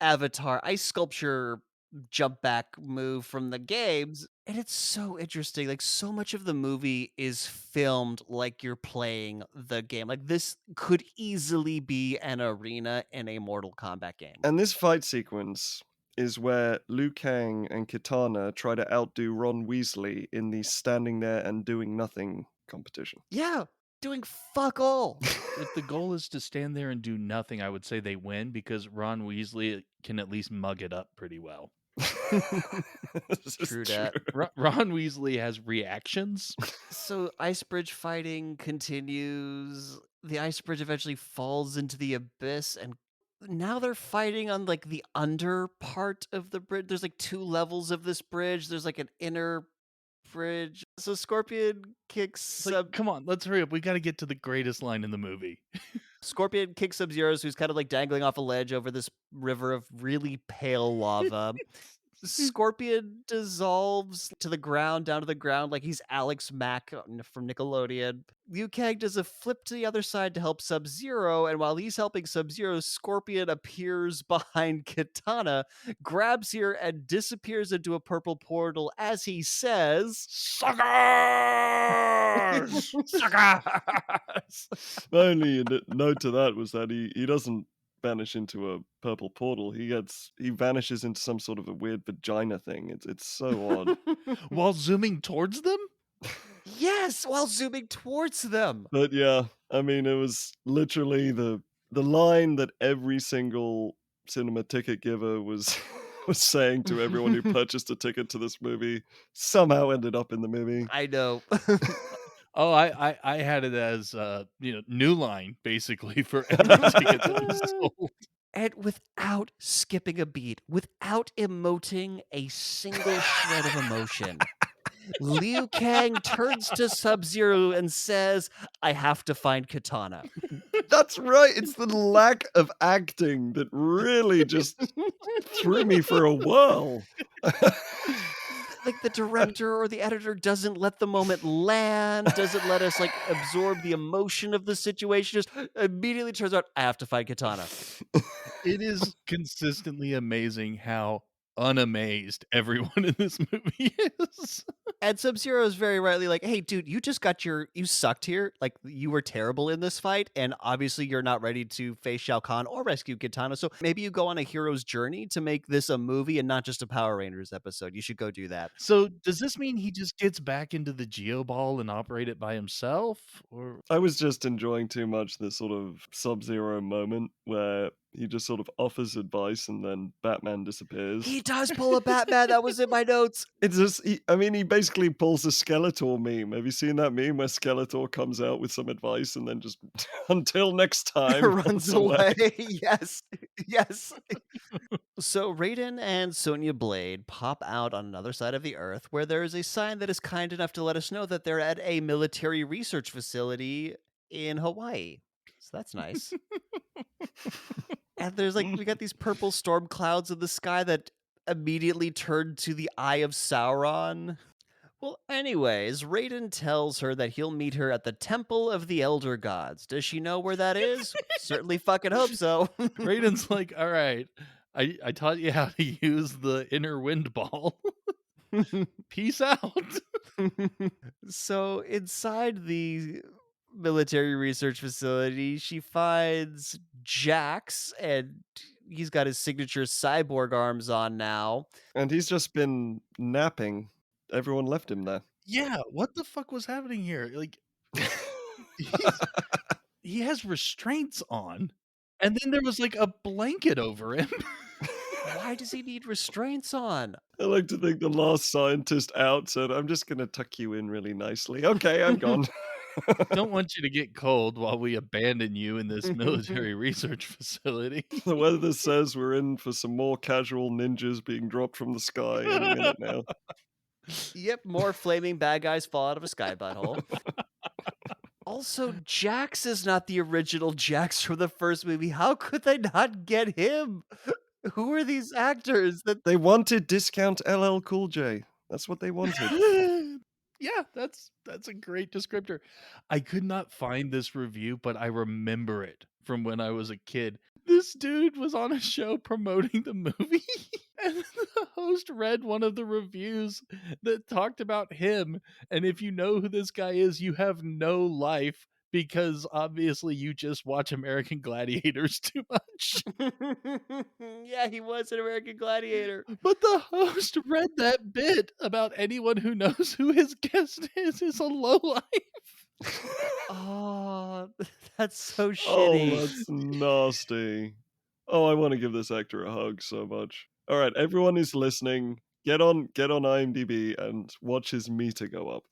avatar, ice sculpture jump back move from the games. And it's so interesting. Like, so much of the movie is filmed like you're playing the game. Like, this could easily be an arena in a Mortal Kombat game. And this fight sequence is where Liu Kang and Kitana try to outdo Ron Weasley in the standing there and doing nothing competition. Yeah, doing fuck all. If the goal is to stand there and do nothing, I would say they win because Ron Weasley can at least mug it up pretty well. This is True dat. Ron Weasley has reactions. So ice bridge fighting continues. The ice bridge eventually falls into the abyss, and now they're fighting on like the under part of the bridge. There's like two levels of this bridge. There's like an inner bridge. So Scorpion kicks It's like, come on, let's hurry up. We got to get to the greatest line in the movie. Scorpion kicks Sub-Zero's, who's kind of like dangling off a ledge over this river of really pale lava. Scorpion dissolves to the ground, down to the ground, like he's Alex Mack from Nickelodeon. Liu Kang does a flip to the other side to help Sub-Zero, and while he's helping Sub-Zero, Scorpion appears behind Kitana, grabs her, and disappears into a purple portal as he says, Suckers! Suckers! My only note to that was that he doesn't vanish into a purple portal. He vanishes into some sort of a weird vagina thing. It's so odd. While zooming towards them? yes, while zooming towards them. But yeah, I mean, it was literally the line that every single cinema ticket giver was was saying to everyone who purchased a ticket to this movie somehow ended up in the movie. I know. Oh, I had it as new line basically for every ticket that was sold. And without skipping a beat, without emoting a single shred of emotion, Liu Kang turns to Sub-Zero and says, I have to find Kitana. That's right. It's the lack of acting that really just threw me for a whirl. Like the director or the editor doesn't let the moment land, doesn't let us like absorb the emotion of the situation, just immediately turns out, I have to find Kitana. It is consistently amazing how unamazed everyone in this movie is. And Sub-Zero is very rightly like, hey, dude, you just got you sucked here. Like, you were terrible in this fight, and obviously you're not ready to face Shao Kahn or rescue Kitana. So maybe you go on a hero's journey to make this a movie and not just a Power Rangers episode. You should go do that. So does this mean he just gets back into the Geo Ball and operate it by himself? Or I was just enjoying too much this sort of Sub-Zero moment where he just sort of offers advice and then Batman disappears. He does pull a Batman. That was in my notes. It's just, he basically pulls a Skeletor meme. Have you seen that meme where Skeletor comes out with some advice and then just, until next time, Runs away. Yes. Yes. So Raiden and Sonya Blade pop out on another side of the Earth where there is a sign that is kind enough to let us know that they're at a military research facility in Hawaii. So that's nice. And there's like, we got these purple storm clouds in the sky that immediately turn to the Eye of Sauron. Well, anyways, Raiden tells her that he'll meet her at the Temple of the Elder Gods. Does she know where that is? Certainly fucking hope so. Raiden's like, all right, I taught you how to use the inner wind ball. Peace out. So inside the military research facility, she finds Jax, and he's got his signature cyborg arms on now. And he's just been napping. Everyone left him there. Yeah, what the fuck was happening here? Like, he has restraints on, and then there was like a blanket over him. Why does he need restraints on? I like to think the last scientist out said, I'm just going to tuck you in really nicely. Okay, I'm gone. Don't want you to get cold while we abandon you in this military research facility. The weather says we're in for some more casual ninjas being dropped from the sky any minute now. Yep, more flaming bad guys fall out of a sky butthole. Also, Jax is not the original Jax from the first movie. How could they not get him? Who are these actors that They wanted discount LL Cool J. That's what they wanted. Yeah, that's a great descriptor. I could not find this review, but I remember it from when I was a kid. This dude was on a show promoting the movie, and the host read one of the reviews that talked about him. And if you know who this guy is, you have no life because obviously you just watch American Gladiators too much. Yeah, he was an American Gladiator. But the host read that bit about anyone who knows who his guest is a lowlife. Oh, that's so Oh, shitty. that's nasty. Oh, I wanna give this actor a hug so much. Alright, everyone who's listening, get on IMDb and watch his meter go up.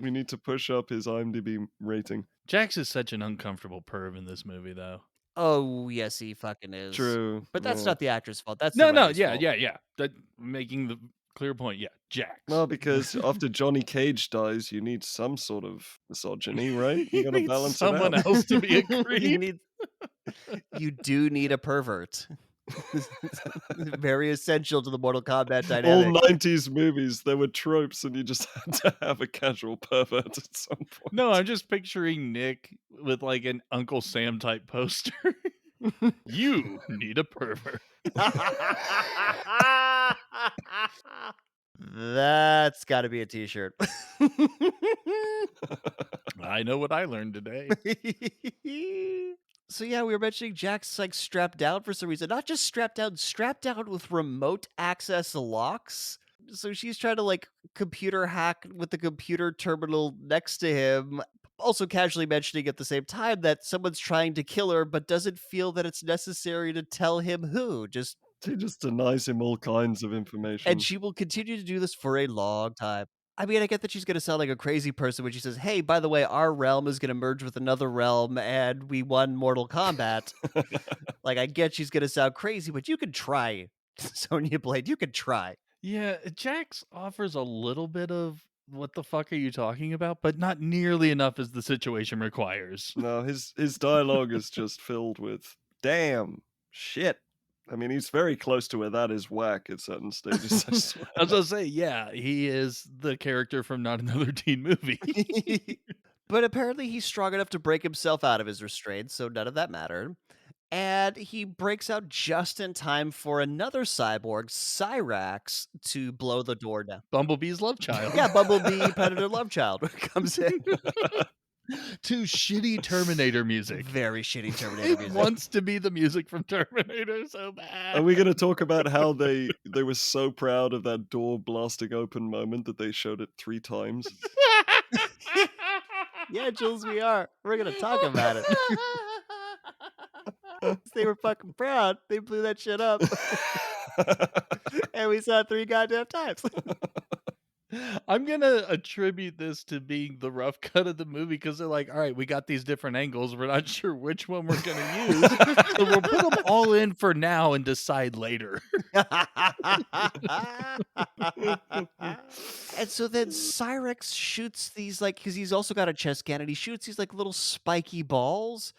We need to push up his IMDb rating. Jax is such an uncomfortable perv in this movie, though. Oh, yes, he fucking is. True, But that's yeah. not the actor's fault. That's the No, no, writer's yeah, fault. yeah, yeah. That making the clear point. Yeah, Jax. Well, because after Johnny Cage dies, you need some sort of misogyny, right? You You gotta need balance it someone out. else to be a You creep. need you do need a pervert. Very essential to the Mortal Kombat All dynamic. 90s movies, there were tropes and you just had to have a casual pervert at some No, point. I'm just picturing Nick with like an Uncle Sam type poster. You need a pervert. That's gotta be a t-shirt. I know what I learned today. So yeah, we were mentioning Jack's like strapped down for some reason. Not just strapped down with remote access locks. So she's trying to like computer hack with the computer terminal next to him. Also casually mentioning at the same time that someone's trying to kill her, but doesn't feel that it's necessary to tell him who. Just She just denies him all kinds of and information. she will continue to do this for a long time. I mean, I get that she's gonna sound like a crazy person when she says, "Hey, by the way, our realm is gonna merge with another realm, and we won Mortal Kombat." Like, I get she's gonna sound crazy, but you could try, Sonya Blade. You could try. Yeah, Jax offers a little bit of what the fuck are you talking about, but not nearly enough as the situation requires. No, his dialogue is just filled with damn, shit. I mean, he's very close to where that is whack at certain stages, I swear. I was gonna say, yeah, he is the character from Not Another Teen Movie. But apparently, he's strong enough to break himself out of his restraints, so none of that mattered. And he breaks out just in time for another cyborg, Cyrax, to blow the door down. Bumblebee's love child. Yeah, Bumblebee Predator Love Child comes in. To shitty Terminator music. Very shitty Terminator It music. wants to be the music from Terminator so bad. Are we gonna talk about how they were so proud of that door blasting open moment that they showed it 3 times? Yeah, Jules, we are. We're gonna talk about it. They were fucking proud. They blew that shit up, and we saw it 3 goddamn times. I'm gonna attribute this to being the rough cut of the movie because they're like, all right, we got these different angles. We're not sure which one we're gonna use. So we'll put them all in for now and decide later. And so then Cyrex shoots these like because he's also got a chest cannon. He shoots these like little spiky balls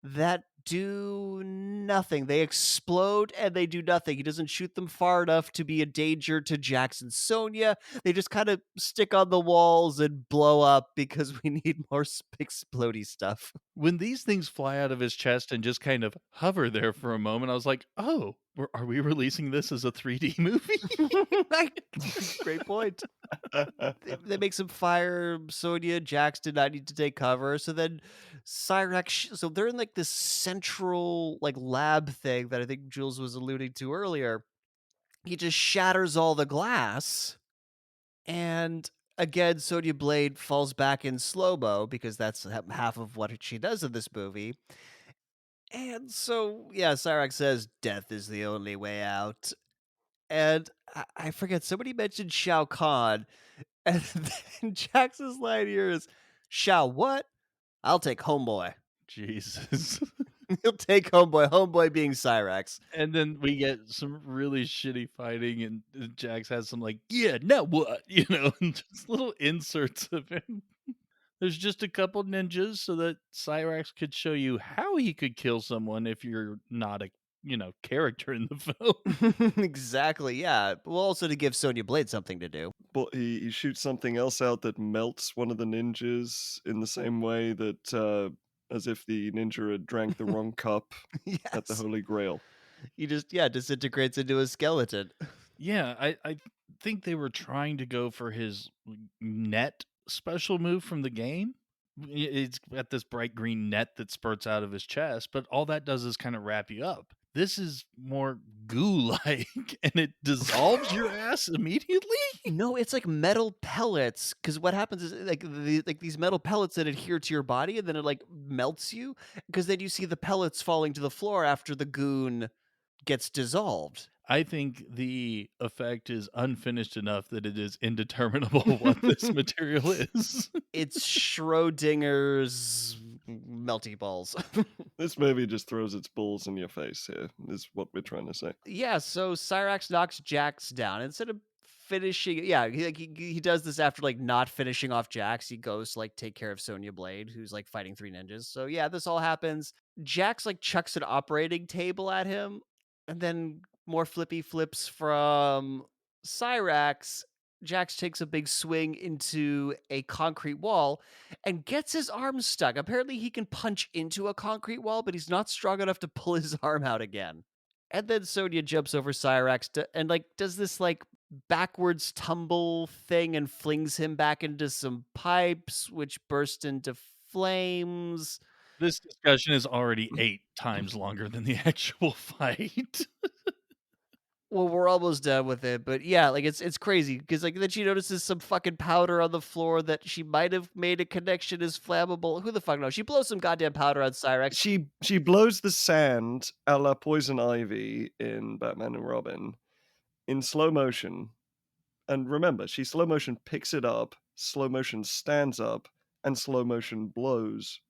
that do nothing. They explode and they do nothing. He doesn't shoot them far enough to be a danger to Jackson Sonya. They just kind of stick on the walls and blow up because we need more explodey stuff. When these things fly out of his chest and just kind of hover there for a moment, I was like, oh, are we releasing this as a 3D movie? Great point. They make some fire. Sonya, Jax did not need to take cover. So then Cyrax, so they're in like this central like lab thing that I think Jules was alluding to earlier. He just shatters all the glass. And again, Sonya Blade falls back in slow-mo because that's half of what she does in this movie. And so, yeah, Cyrax says, death is the only way out. And I forget, somebody mentioned Shao Kahn. And then Jax's line here is, Shao what? I'll take homeboy. Jesus. He'll take homeboy. Homeboy being Cyrax. And then we get some really shitty fighting, and Jax has some like, "Yeah, now what?" And just little inserts of him. There's just a couple ninjas so that Cyrax could show you how he could kill someone if you're not a, character in the film. Exactly, yeah. Well, also to give Sonya Blade something to do. But he shoots something else out that melts one of the ninjas in the same way that, as if the ninja had drank the wrong cup at the Yes. Holy Grail. He just, yeah, disintegrates into a skeleton. Yeah, I think they were trying to go for his net special move from the game. It's got this bright green net that spurts out of his chest, but all that does is kind of wrap you up. This is more goo-like, and it dissolves your ass immediately. No, it's like metal pellets. Because what happens is like these metal pellets that adhere to your body, and then it like melts you. Because then you see the pellets falling to the floor after the goon gets dissolved. I think the effect is unfinished enough that it is indeterminable what this material is. It's Schrodinger's melty balls. This movie just throws its balls in your face here, is what we're trying to say. Yeah, so Cyrax knocks Jax down. Instead of finishing, yeah, he does this after like not finishing off Jax. He goes to like take care of Sonya Blade, who's like fighting three ninjas. So yeah, this all happens. Jax like chucks an operating table at him, and then more flippy flips from Cyrax. Jax takes a big swing into a concrete wall and gets his arm stuck. Apparently, he can punch into a concrete wall, but he's not strong enough to pull his arm out again. And then Sonya jumps over Cyrax and like does this like backwards tumble thing and flings him back into some pipes, which burst into flames. This discussion is already 8 times longer than the actual fight. Well, we're almost done with it, but yeah, like it's crazy because like then she notices some fucking powder on the floor that she might have made a connection as flammable. Who the fuck knows? She blows some goddamn powder on Cyrax. She blows the sand a la Poison Ivy in Batman and Robin in slow motion. And remember, she slow motion picks it up, slow motion stands up, and slow motion blows.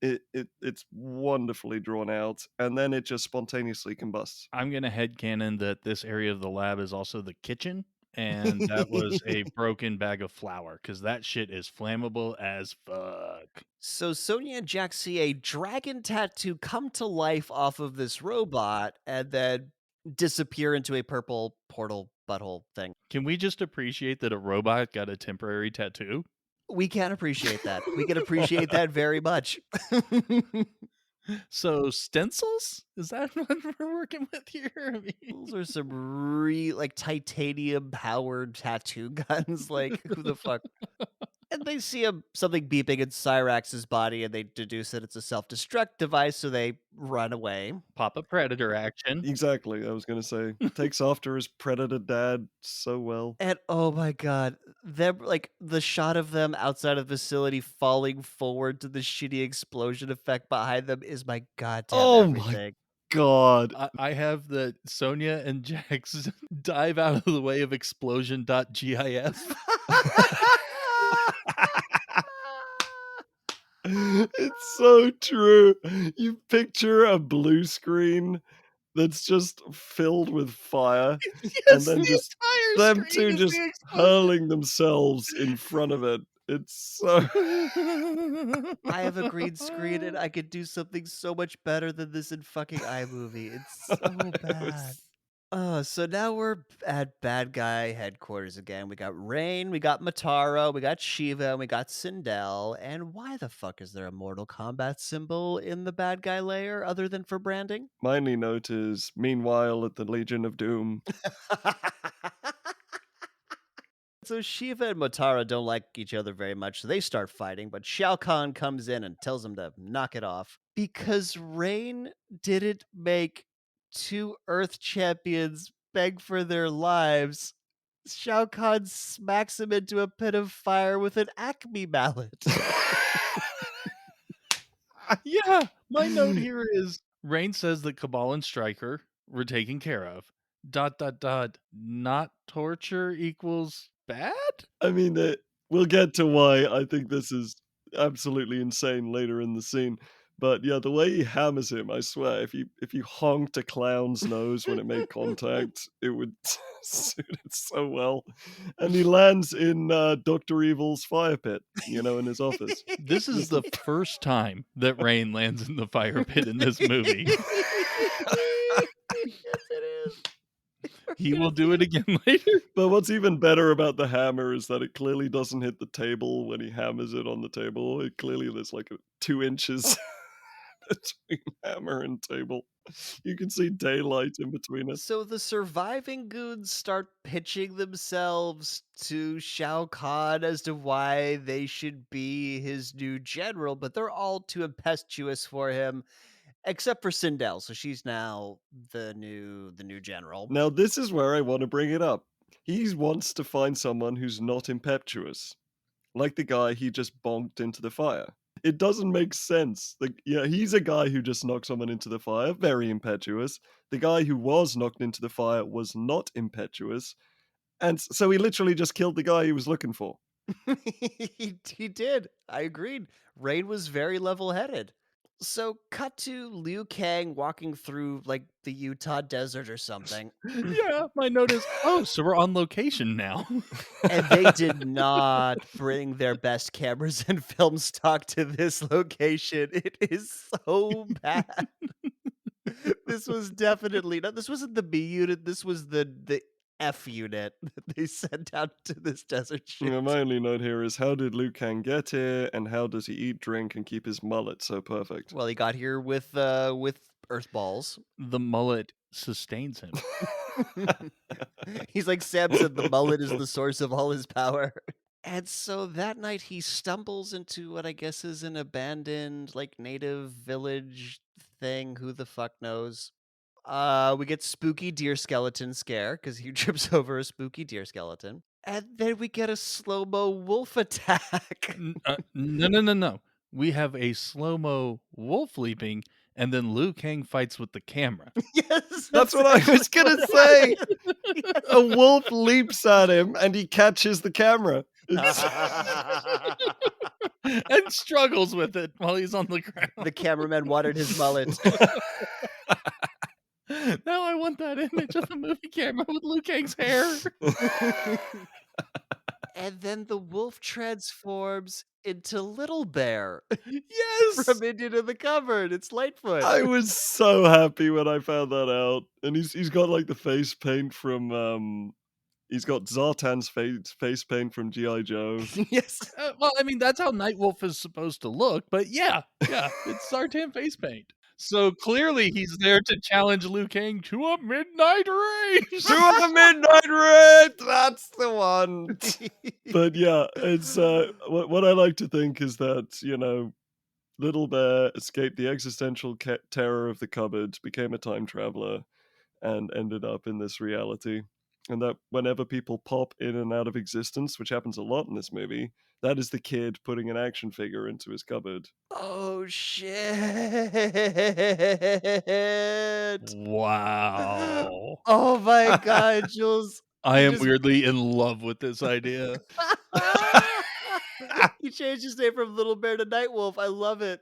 It's wonderfully drawn out, and then it just spontaneously combusts. I'm gonna headcanon that this area of the lab is also the kitchen, and that was a broken bag of flour because that shit is flammable as fuck. So Sonya and Jack see a dragon tattoo come to life off of this robot and then disappear into a purple portal butthole thing. Can we just appreciate that a robot got a temporary tattoo? We can appreciate that. We can appreciate that very much. So stencils? Is that what we're working with here? I mean, Those are some like titanium powered tattoo guns. Like who the fuck? And they see something beeping in Cyrax's body, and they deduce that it's a self-destruct device, so they run away. pop a predator action. Exactly, I was gonna say. Takes after his predator dad so well. And oh my god, them like the shot of them outside of the facility falling forward to the shitty explosion effect behind them is my goddamn Oh my everything. god. I have the Sonya and Jax dive out of the way of explosion.gif. It's so true. You picture a blue screen that's just filled with fire, and Yes, then the just entire them screen 2 is just the explosion. hurling themselves in front of it. It's so I have a green screen and I could do something so much better than this in fucking iMovie. It's so it bad. was So now we're at bad guy headquarters again. We got Rain, we got Matara, we got Shiva, and we got Sindel. And why the fuck is there a Mortal Kombat symbol in the bad guy layer other than for branding? my only note is, meanwhile at the Legion of Doom. So Shiva and Matara don't like each other very much, so they start fighting, but Shao Kahn comes in and tells them to knock it off because Rain didn't make two Earth champions beg for their lives. Shao Kahn smacks him into a pit of fire with an Acme mallet. Yeah, my note here is Rain says that Cabal and Stryker were taken care of. Dot dot dot. Not torture equals bad. I mean, we'll get to why I think this is absolutely insane later in the scene. But yeah, the way he hammers him, I swear, if you honked a clown's nose when it made contact, it would suit it so well. And he lands in Doctor Evil's fire pit, in his office. This is Just a the first time that Rain lands in the fire pit in this movie. Yes, it is. He will do it again later. But what's even better about the hammer is that it clearly doesn't hit the table when he hammers it on the table. It clearly there's like 2 inches between hammer and table. You can see daylight in between it. So the surviving goons start pitching themselves to Shao Kahn as to why they should be his new general, but they're all too impetuous for him, except for Sindel. So she's now the new general. Now, this is where I want to bring it up. He wants to find someone who's not impetuous, like the guy he just bonked into the fire. It doesn't make sense. Like, yeah, he's a guy who just knocked someone into the fire, very impetuous. The guy who was knocked into the fire was not impetuous, and so he literally just killed the guy he was looking for. He did. I agreed. Rain was very level-headed. So cut to Liu Kang walking through like the Utah desert or something. Yeah, my note is, oh, so we're on location now. And they did not bring their best cameras and film stock to this location. It is so bad. This was definitely no, this wasn't the B unit, this was the F unit that they sent out to this desert shoot. My only note here is how did Liu Kang get here, and how does he eat, drink, and keep his mullet so perfect? Well, he got here with earth balls. The mullet sustains him. He's like Samson, the mullet is the source of all his power. And so that night he stumbles into what I guess is an abandoned, like, native village thing. Who the fuck knows? We get spooky deer skeleton scare because he trips over a spooky deer skeleton. And then we get a slow-mo wolf attack. No, no, no, no. We have a slow-mo wolf leaping, and then Liu Kang fights with the camera. Yes, That's that's what I was actually gonna what say. happened. Yes. A wolf leaps at him, and he catches the camera. It's And struggles with it while he's on the ground. The cameraman watered his mullet. Now I want that image of the movie camera with Liu Kang's hair. And then the wolf transforms into Little Bear yes. from Indian in the Cupboard. It's Lightfoot. I was so happy when I found that out. And he's got like the face paint from he's got Zartan's face paint from G.I. Joe. Yes. Well, I mean, that's how Nightwolf is supposed to look, but yeah, it's Sartan face paint. So clearly he's there to challenge Liu Kang to a midnight race. To a midnight raid! That's the one. But yeah, it's what I like to think is that, Little Bear escaped the existential terror of the cupboard, became a time traveler, and ended up in this reality. And that whenever people pop in and out of existence, which happens a lot in this movie, that is the kid putting an action figure into his cupboard. Oh shit. Wow. Oh my god, Jules. I You am just weirdly in love with this idea. He changed his name from Little Bear to Nightwolf. I love it.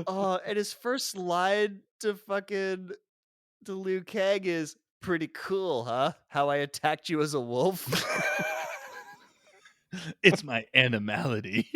Oh, and his first line to Liu Kang is pretty cool, huh? How I attacked you as a wolf. It's my animality.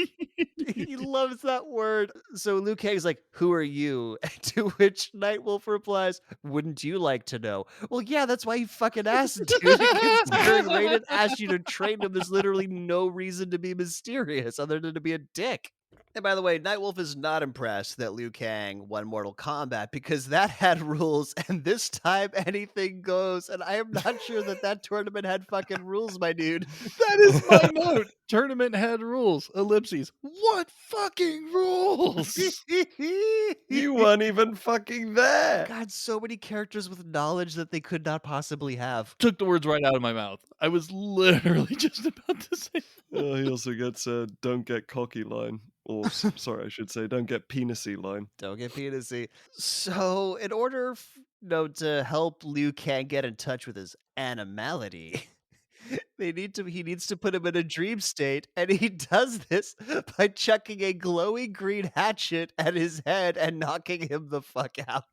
He loves that word. So Liu Kang's like, "Who are you?" To which Nightwolf replies, "Wouldn't you like to know?" Well, yeah, that's why he fucking asked, dude. Considering Raiden asked you to train him, there's literally no reason to be mysterious other than to be a dick. And by the way, Nightwolf is not impressed that Liu Kang won Mortal Kombat because that had rules, and this time anything goes. And I am not sure that that tournament had fucking rules, my dude. That is my note. Tournament had rules. Ellipses. What fucking rules? You weren't even fucking there. God, so many characters with knowledge that they could not possibly have. Took the words right out of my mouth. I was literally just about to say. He also gets a "don't get cocky" line. Or, sorry, I should say, "don't get penisy" line. Don't get penisy. So, in order, to help Liu Kang get in touch with his animality, He needs to put him in a dream state, and he does this by chucking a glowing green hatchet at his head and knocking him the fuck out.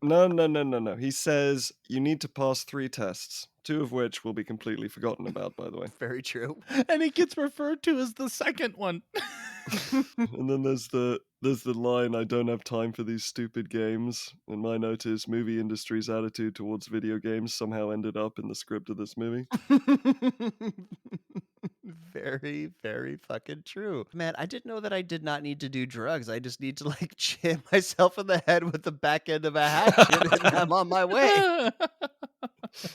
No, no, no, no, no. He says you need to pass 3 tests, 2 of which will be completely forgotten about, by the way. Very true. And it gets referred to as the second one. And then there's the line, "I don't have time for these stupid games." And my note is movie industry's attitude towards video games somehow ended up in the script of this movie. Very, very fucking true. Man, I didn't know that I did not need to do drugs. I just need to like jam myself in the head with the back end of a hatchet and I'm on my way.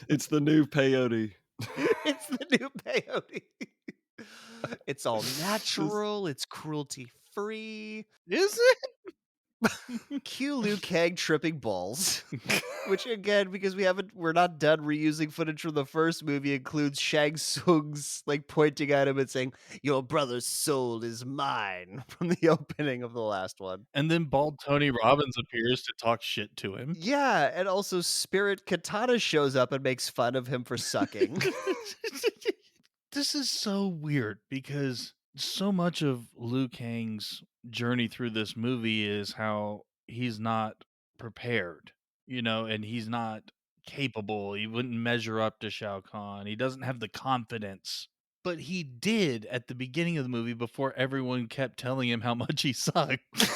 It's the new peyote. It's the new peyote. It's all This natural, it's cruelty free. Is it? Cue Liu Kang tripping balls. Which again, because we're not done reusing footage from the first movie, includes Shang Tsung's like pointing at him and saying, "Your brother's soul is mine" from the opening of the last one. And then bald Tony Robbins appears to talk shit to him. Yeah, and also Spirit Katana shows up and makes fun of him for sucking. This is so weird because so much of Liu Kang's journey through this movie is how he's not prepared, and he's not capable. He wouldn't measure up to Shao Kahn. He doesn't have the confidence. But he did at the beginning of the movie before everyone kept telling him how much he sucked.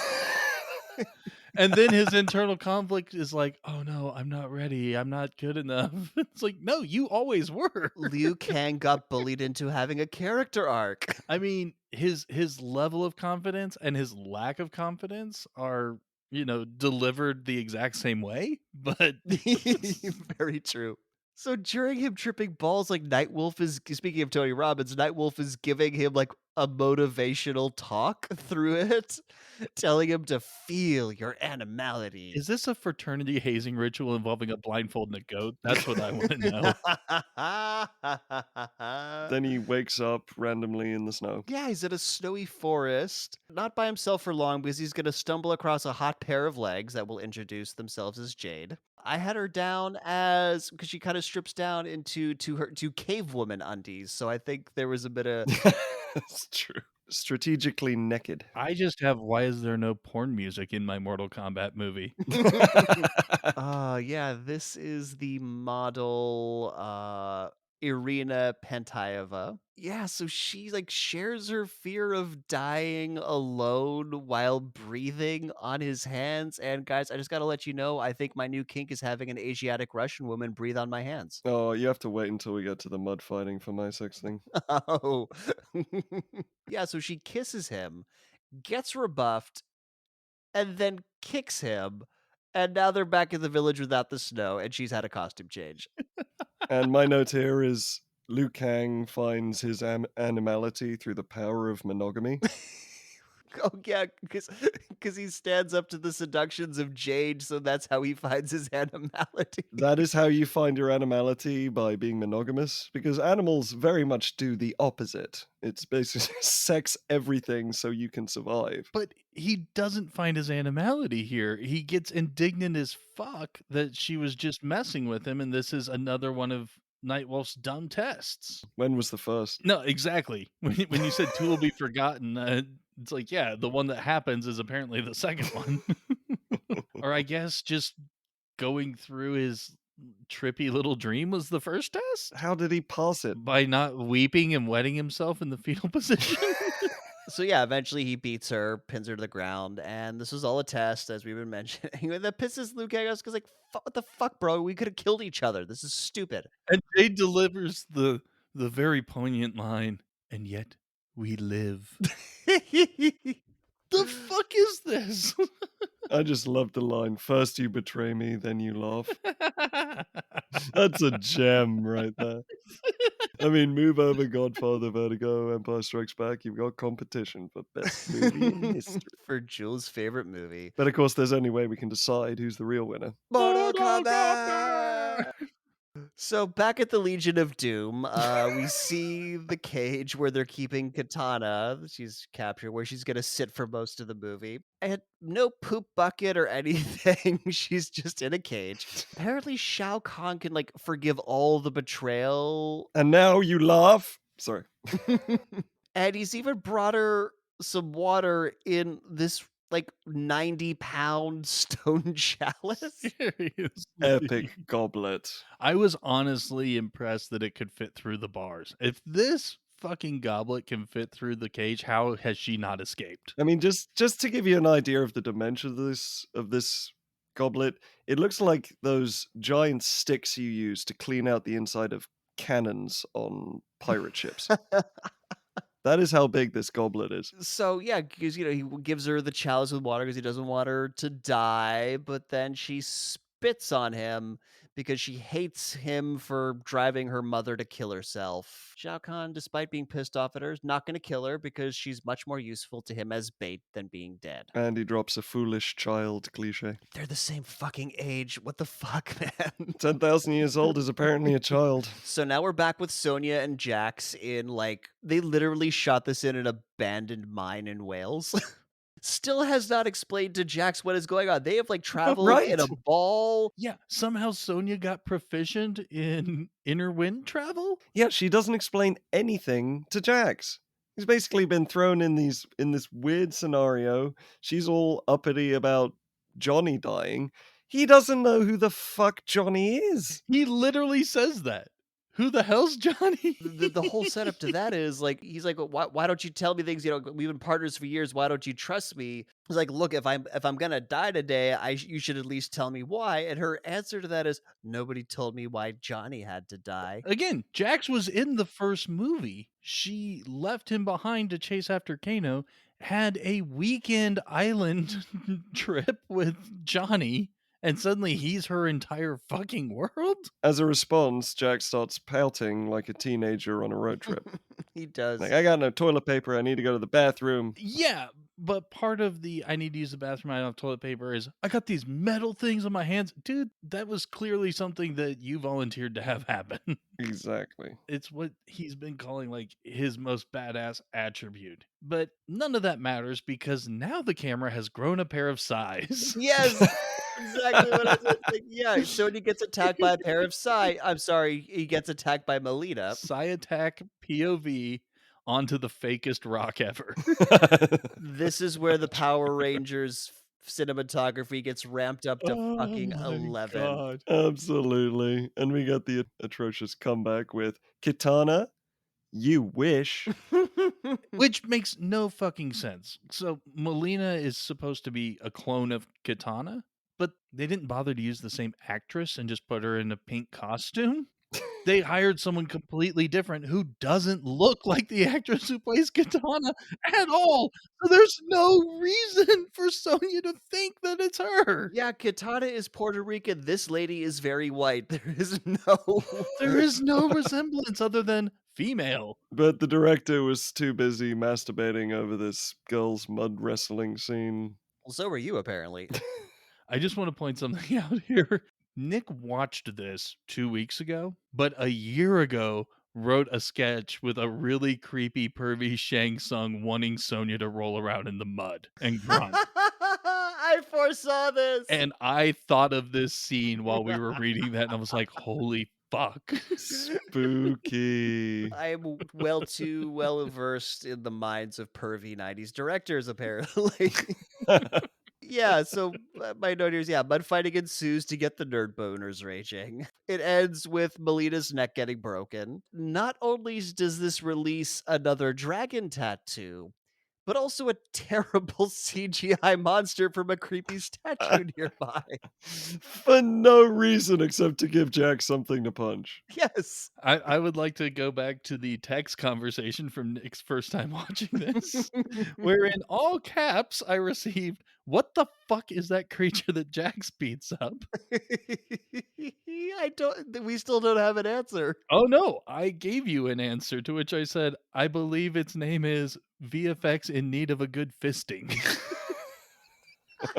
And then his internal conflict is like, "Oh no, I'm not ready. I'm not good enough." It's like, "No, you always were." Liu Kang got bullied into having a character arc. I mean, his level of confidence and his lack of confidence are, delivered the exact same way, but Very true. So during him tripping balls, like Nightwolf is speaking of Tony Robbins, Nightwolf is giving him like a motivational talk through it, telling him to feel your animality. is this a fraternity hazing ritual involving a blindfold and a goat? That's what I wanna know. Then he wakes up randomly in the snow. Yeah, he's in a snowy forest, not by himself for long because he's going to stumble across a hot pair of legs that will introduce themselves as Jade. I had her down as because she kind of strips down into her cave woman undies, so I think there was a bit of That's true. Strategically naked. I just have why is there no porn music in my Mortal Kombat movie? yeah, this is the model Irina Pantayeva. Yeah, so she like shares her fear of dying alone while breathing on his hands. And guys, I just got to let you know, I think my new kink is having an Asiatic Russian woman breathe on my hands. Oh, you have to wait until we get to the mud fighting for my sex thing. Oh. Yeah, so she kisses him, gets rebuffed, and then kicks him. And now they're back in the village without the snow, and she's had a costume change. And my note here is Liu Kang finds his animality through the power of monogamy. Oh yeah, because he stands up to the seductions of Jade, so that's how he finds his animality. That is how you find your animality, by being monogamous, because animals very much do the opposite. It's basically sex everything so you can survive. But he doesn't find his animality here. He gets indignant as fuck that she was just messing with him, and this is another one of Nightwolf's dumb tests. When was the first? No, exactly. When you said 2 will be forgotten, it's like, yeah, the one that happens is apparently the second one. Or I guess just going through his trippy little dream was the first test? How did he pass it? By not weeping and wetting himself in the fetal position? So yeah, eventually he beats her, pins her to the ground, and this was all a test, as we've been mentioning. And that pisses Liu Kang off because like, what the fuck, bro? We could have killed each other. This is stupid. And Jade delivers the very poignant line, "And yet we live." The fuck is this? I just love the line, "First you betray me, then you laugh." That's a gem right there. I mean, move over Godfather, Vertigo, Empire Strikes Back. You've got competition for best movie in history. For Jules' favorite movie. But of course, there's only way we can decide who's the real winner. Mortal Mortal Kombat! Kombat! So back at the Legion of Doom, we see the cage where they're keeping Katana. She's captured, where she's gonna sit for most of the movie. And no poop bucket or anything. She's just in a cage. Apparently, Shao Kahn can like forgive all the betrayal. And now you laugh? Sorry. And he's even brought her some water in this like 90-pound stone chalice. Seriously. Epic goblet. I was honestly impressed that it could fit through the bars. If this fucking goblet can fit through the cage, how has she not escaped? I mean, just to give you an idea of the dimension of this goblet, it looks like those giant sticks you use to clean out the inside of cannons on pirate ships. That is how big this goblet is. So yeah, because he gives her the chalice with water because he doesn't want her to die, but then she spits on him because she hates him for driving her mother to kill herself. Shao Kahn, despite being pissed off at her, is not going to kill her because she's much more useful to him as bait than being dead. And he drops a foolish child cliche. They're the same fucking age. What the fuck, man? 10,000 years old is apparently a child. So now we're back with Sonia and Jax in like they literally shot this in an abandoned mine in Wales. Still has not explained to Jax what is going on. They have like traveled in Right. a ball. Yeah, somehow Sonya got proficient in inner wind travel? Yeah, she doesn't explain anything to Jax. He's basically been thrown in this weird scenario. She's all uppity about Johnny dying. He doesn't know who the fuck Johnny is. He literally says that. Who the hell's Johnny? The whole setup to that is like he's like, "Well, why don't you tell me things? We've been partners for years. Why don't you trust me?" He's like, "Look, if I'm gonna die today, you should at least tell me why." And her answer to that is, "Nobody told me why Johnny had to die." Again, Jax was in the first movie. She left him behind to chase after Kano, had a weekend island trip with Johnny, and suddenly he's her entire fucking world? As a response, Jax starts pouting like a teenager on a road trip. He does. Like, I got no toilet paper. I need to go to the bathroom. Yeah, but part of the I need to use the bathroom, I don't have toilet paper is I got these metal things on my hands. Dude, that was clearly something that you volunteered to have happen. Exactly. It's what he's been calling like his most badass attribute. But none of that matters because now the camera has grown a pair of size. Yes, exactly what I said. Like, yeah, Sonya gets attacked by a pair of I'm sorry, he gets attacked by Melita. Psy attack POV onto the fakest rock ever. This is where the Power Rangers cinematography gets ramped up to Oh fucking my 11. god. Absolutely. And we got the atrocious comeback with Kitana, you wish. Which makes no fucking sense. So Melina is supposed to be a clone of Katana, but they didn't bother to use the same actress and just put her in a pink costume. They hired someone completely different who doesn't look like the actress who plays Katana at all. So there's no reason for Sonya to think that it's her. Yeah, Katana is Puerto Rican. This lady is very white. There is no. There is no resemblance other than female. But the director was too busy masturbating over this girl's mud wrestling scene. Well, so were you, apparently. I just want to point something out here. Nick watched this 2 weeks ago, but a year ago wrote a sketch with a really creepy, pervy Shang Tsung wanting Sonya to roll around in the mud and grunt. I foresaw this. And I thought of this scene while we were reading that, and I was like, holy fuck. Spooky. I am too well versed in the minds of pervy 90s directors, apparently. Yeah, so my note here is, yeah, mud fighting ensues to get the nerd boners raging. It ends with Melina's neck getting broken. Not only does this release another dragon tattoo, but also a terrible CGI monster from a creepy statue nearby. For no reason except to give Jack something to punch. Yes. I would like to go back to the text conversation from Nick's first time watching this, where in all caps I received, "What the fuck is that creature that Jax beats up?" We still don't have an answer. Oh no, I gave you an answer to which I said, "I believe its name is VFX in need of a good fisting."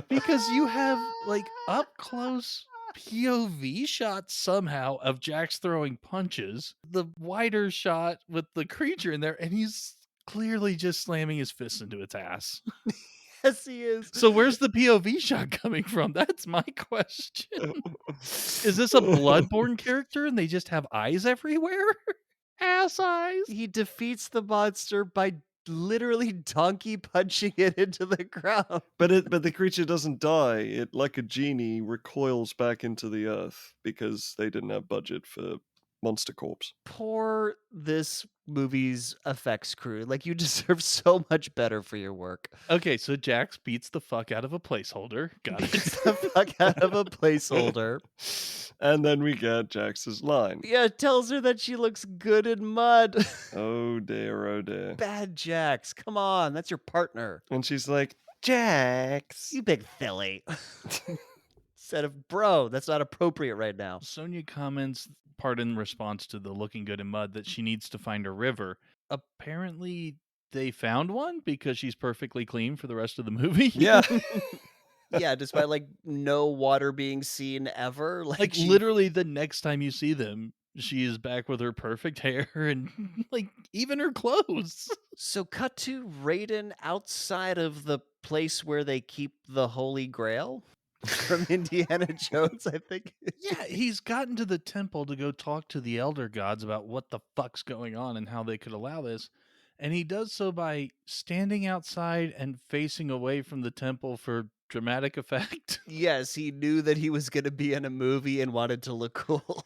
Because you have like up close POV shot somehow of Jax throwing punches, the wider shot with the creature in there, and he's clearly just slamming his fist into its ass. Yes, he is. So where's the POV shot coming from? That's my question. Is this a Bloodborne character and they just have eyes everywhere? Ass eyes. He defeats the monster by literally donkey punching it into the ground. But the creature doesn't die. It, like a genie, recoils back into the earth because they didn't have budget for Monster Corpse. Poor this movie's effects crew. Like, you deserve so much better for your work. Okay, so Jax beats the fuck out of a placeholder. Got it. Beats the fuck out of a placeholder. And then we get Jax's line. Yeah, tells her that she looks good in mud. Oh dear, oh dear. Bad Jax, come on, that's your partner. And she's like, Jax. You big filly. Instead of bro, that's not appropriate right now. Sonia comments, part in response to the looking good in mud, that she needs to find a river. Apparently, they found one because she's perfectly clean for the rest of the movie. Yeah. Yeah, despite like no water being seen ever. Like she literally the next time you see them, she is back with her perfect hair and like even her clothes. So cut to Raiden outside of the place where they keep the Holy Grail from Indiana Jones, I think. Yeah, he's gotten to the temple to go talk to the elder gods about what the fuck's going on and how they could allow this. And he does so by standing outside and facing away from the temple for dramatic effect. Yes, he knew that he was going to be in a movie and wanted to look cool.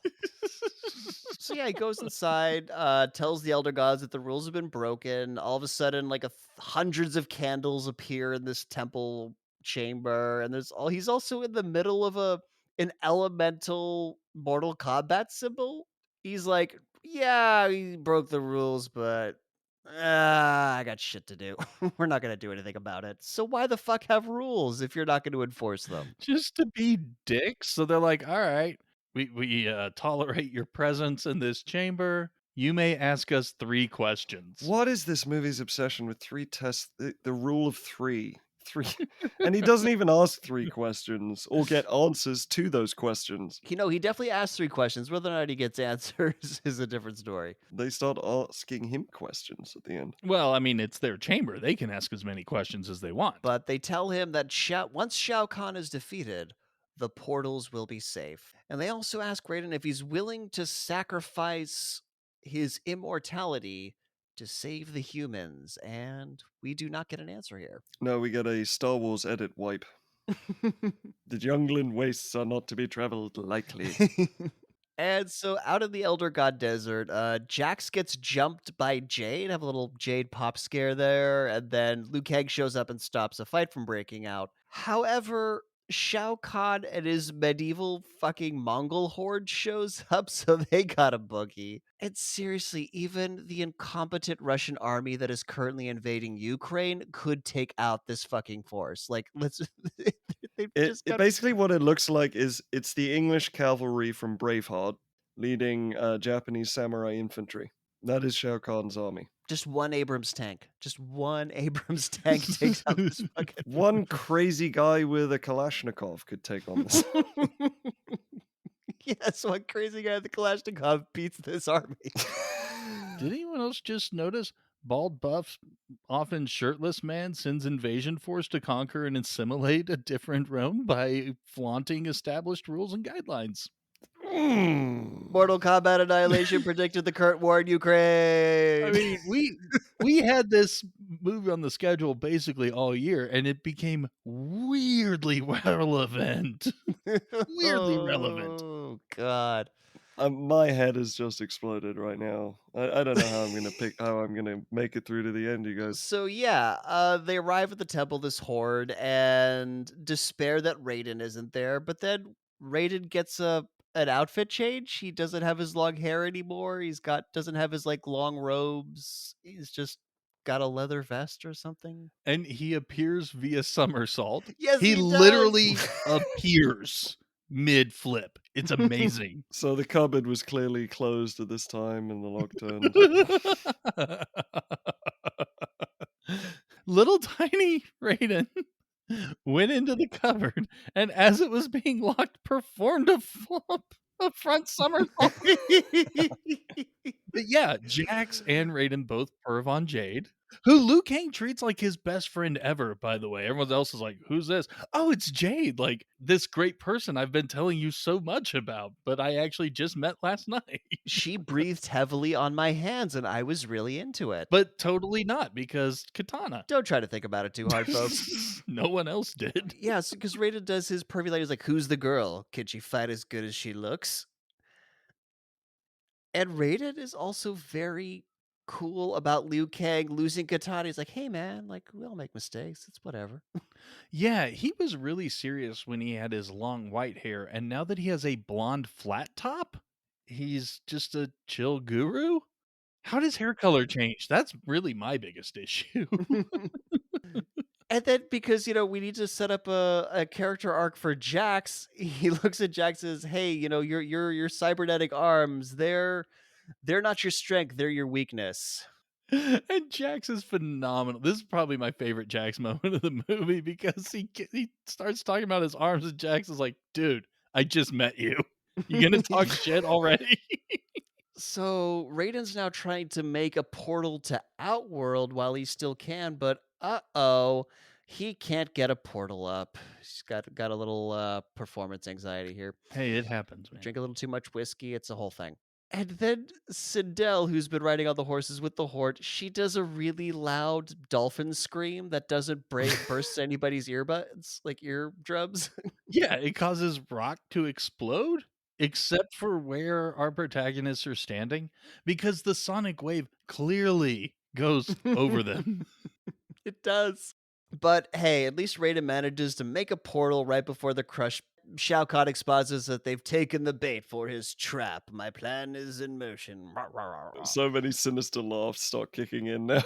So yeah, he goes inside, tells the elder gods that the rules have been broken. All of a sudden, like hundreds of candles appear in this temple chamber, and he's also in the middle of an elemental Mortal Kombat symbol. He's like, yeah, he broke the rules, but I got shit to do. We're not gonna do anything about it. So why the fuck have rules if you're not going to enforce them? Just to be dicks. So they're like, all right, we tolerate your presence in this chamber. You may ask us 3 questions. What is this movie's obsession with three tests? The rule of three. Three. And he doesn't even ask 3 questions or get answers to those questions. He definitely asked 3 questions. Whether or not he gets answers is a different story. They start asking him questions at the end. Well, I mean, it's their chamber. They can ask as many questions as they want. But they tell him that once Shao Kahn is defeated, the portals will be safe. And they also ask Raiden if he's willing to sacrifice his immortality to save the humans. And we do not get an answer here. No, we get a Star Wars edit wipe. The jungling wastes are not to be traveled lightly. And so out of the Elder God Desert, Jax gets jumped by Jade, have a little Jade pop scare there, and then Liu Kang shows up and stops a fight from breaking out. However, Shao Kahn and his medieval fucking Mongol horde shows up, so they got a boogie. And seriously, even the incompetent Russian army that is currently invading Ukraine could take out this fucking force. Like, let's they've just got Basically what it looks like is it's the English cavalry from Braveheart leading Japanese samurai infantry. That is Shao Kahn's army. just one Abrams tank. Just one Abrams tank takes out this fucking One crazy guy with a Kalashnikov could take on this. Yes, one crazy guy with the Kalashnikov beats this army. Did anyone else just notice bald, buff, often shirtless man sends invasion force to conquer and assimilate a different realm by flaunting established rules and guidelines? Mortal Kombat Annihilation predicted the current war in Ukraine. I mean, we had this movie on the schedule basically all year, and it became weirdly relevant. Weirdly relevant. Oh God. My head has just exploded right now. I don't know how I'm gonna make it through to the end, you guys. So yeah, they arrive at the temple, this horde, and despair that Raiden isn't there. But then Raiden gets an outfit change. He doesn't have his long hair anymore. Doesn't have his like long robes. He's just got a leather vest or something. And he appears via somersault. Yes, he he does. literally appears mid flip. It's amazing. So the cupboard was clearly closed at this time and the lock turned. Little tiny Raiden went into the cupboard, and as it was being locked, performed a front somersault. But yeah, Jax and Raiden both perv on Jade, who Liu Kang treats like his best friend ever, by the way. Everyone else is like, "Who's this?" "Oh, it's Jade, like, this great person I've been telling you so much about, but I actually just met last night." She breathed heavily on my hands, and I was really into it. But totally not, because Katana. Don't try to think about it too hard, folks. No one else did. Yes, because Rita does his pervy line. He's like, "Who's the girl? Can she fight as good as she looks?" And Raiden is also very cool about Liu Kang losing Katana. He's like, "Hey, man, like we all make mistakes. It's whatever." Yeah, he was really serious when he had his long white hair, and now that he has a blonde flat top, he's just a chill guru? How does hair color change? That's really my biggest issue. And then because, we need to set up a character arc for Jax, he looks at Jax and says, "Hey, your cybernetic arms, they're not your strength, they're your weakness." And Jax is phenomenal. This is probably my favorite Jax moment of the movie because he starts talking about his arms, and Jax is like, "Dude, I just met you. You gonna talk shit already?" So Raiden's now trying to make a portal to Outworld while he still can, but uh-oh, he can't get a portal up. He's got a little performance anxiety here. Hey, it happens, man. Drink a little too much whiskey, it's a whole thing. And then Sindel, who's been riding on the horses with the horde, she does a really loud dolphin scream that doesn't burst anybody's earbuds, like eardrums. Yeah, it causes rock to explode, except for where our protagonists are standing, because the sonic wave clearly goes over them. It does. But hey, at least Raiden manages to make a portal right before the crush. Shao Kahn exposits that they've taken the bait for his trap. My plan is in motion. Rah, rah, rah, rah. So many sinister laughs start kicking in now.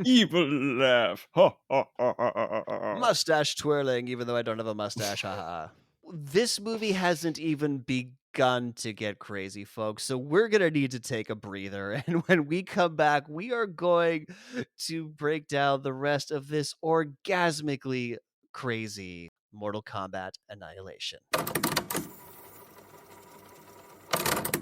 Evil laugh. Ha, ha, ha, ha, ha, ha, ha. Mustache twirling, even though I don't have a mustache. Haha. This movie hasn't even begun to get crazy, folks. So we're going to need to take a breather. And when we come back, we are going to break down the rest of this orgasmically crazy Mortal Kombat Annihilation.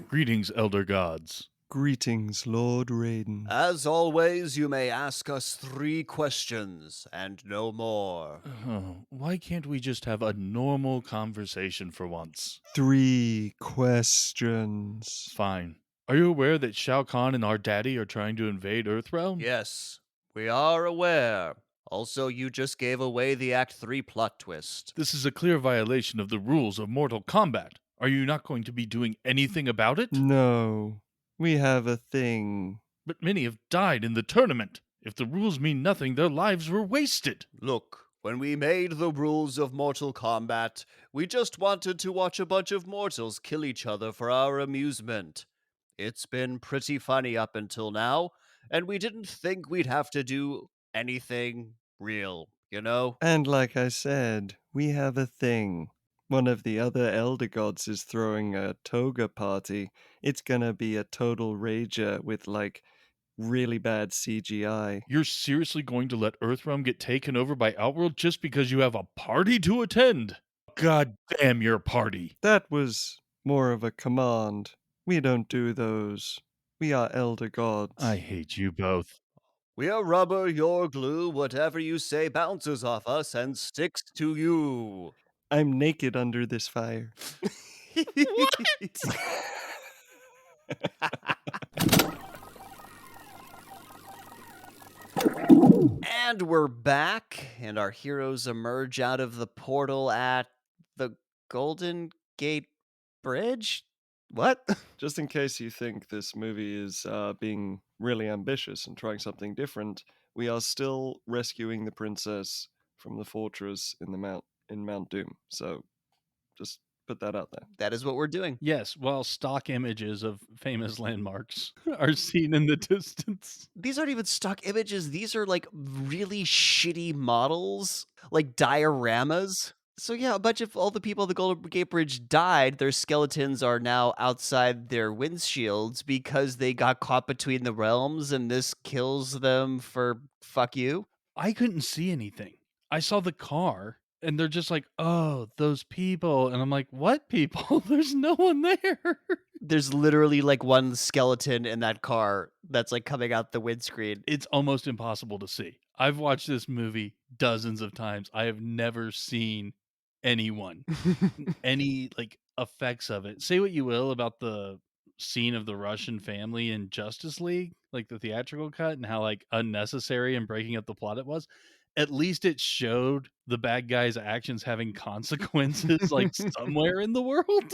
Greetings, elder gods. Greetings, Lord Raiden. As always, you may ask us 3 questions and no more. Oh, why can't we just have a normal conversation for once? 3 questions. Fine. Are you aware that Shao Kahn and our daddy are trying to invade Earthrealm? Yes, we are aware. Also, you just gave away the Act 3 plot twist. This is a clear violation of the rules of Mortal Kombat. Are you not going to be doing anything about it? No, we have a thing. But many have died in the tournament. If the rules mean nothing, their lives were wasted. Look, when we made the rules of Mortal Kombat, we just wanted to watch a bunch of mortals kill each other for our amusement. It's been pretty funny up until now, and we didn't think we'd have to do anything real, you know? And like I said, we have a thing. One of the other Elder Gods is throwing a toga party. It's gonna be a total rager with, like, really bad CGI. You're seriously going to let Earthrealm get taken over by Outworld just because you have a party to attend? God damn your party. That was more of a command. We don't do those. We are Elder Gods. I hate you both. We are rubber, you're glue, whatever you say bounces off us and sticks to you. I'm naked under this fire. What? And we're back, and our heroes emerge out of the portal at the Golden Gate Bridge? What? Just in case you think this movie is being really ambitious and trying something different, we are still rescuing the princess from the fortress in Mount Doom. So just put that out there. That is what we're doing. Yes, while stock images of famous landmarks are seen in the distance. These aren't even stock images. These are like really shitty models, like dioramas. So yeah, a bunch of all the people at the Golden Gate Bridge died. Their skeletons are now outside their windshields because they got caught between the realms, and this kills them for fuck you. I couldn't see anything. I saw the car and they're just like, "Oh, those people." And I'm like, "What people? There's no one there." There's literally, like, one skeleton in that car that's, like, coming out the windscreen. It's almost impossible to see. I've watched this movie dozens of times. I have never seen anyone, any, like, effects of it. Say what you will about the scene of the Russian family in Justice League, like the theatrical cut and how, like, unnecessary and breaking up the plot it was. At least it showed the bad guy's actions having consequences, like, somewhere in the world.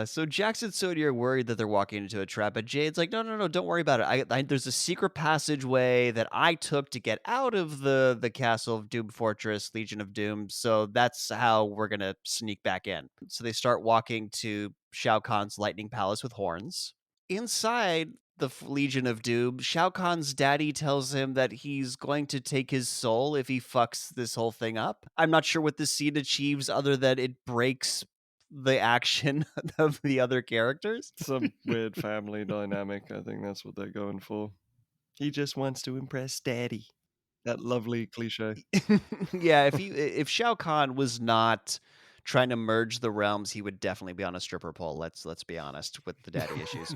So Jax and Sody are worried that they're walking into a trap, but Jade's like, "No, no, no, don't worry about it. There's a secret passageway that I took to get out of the castle of Doom Fortress, Legion of Doom. So that's how we're gonna sneak back in." So they start walking to Shao Kahn's Lightning Palace with horns. Inside the Legion of Doom, Shao Kahn's daddy tells him that he's going to take his soul if he fucks this whole thing up. I'm not sure what this scene achieves other than it breaks the action of the other characters. Some weird family dynamic. I think that's what they're going for. He just wants to impress daddy. That lovely cliche. Yeah, if Shao Kahn was not trying to merge the realms, he would definitely be on a stripper pole. Let's be honest with the daddy issues.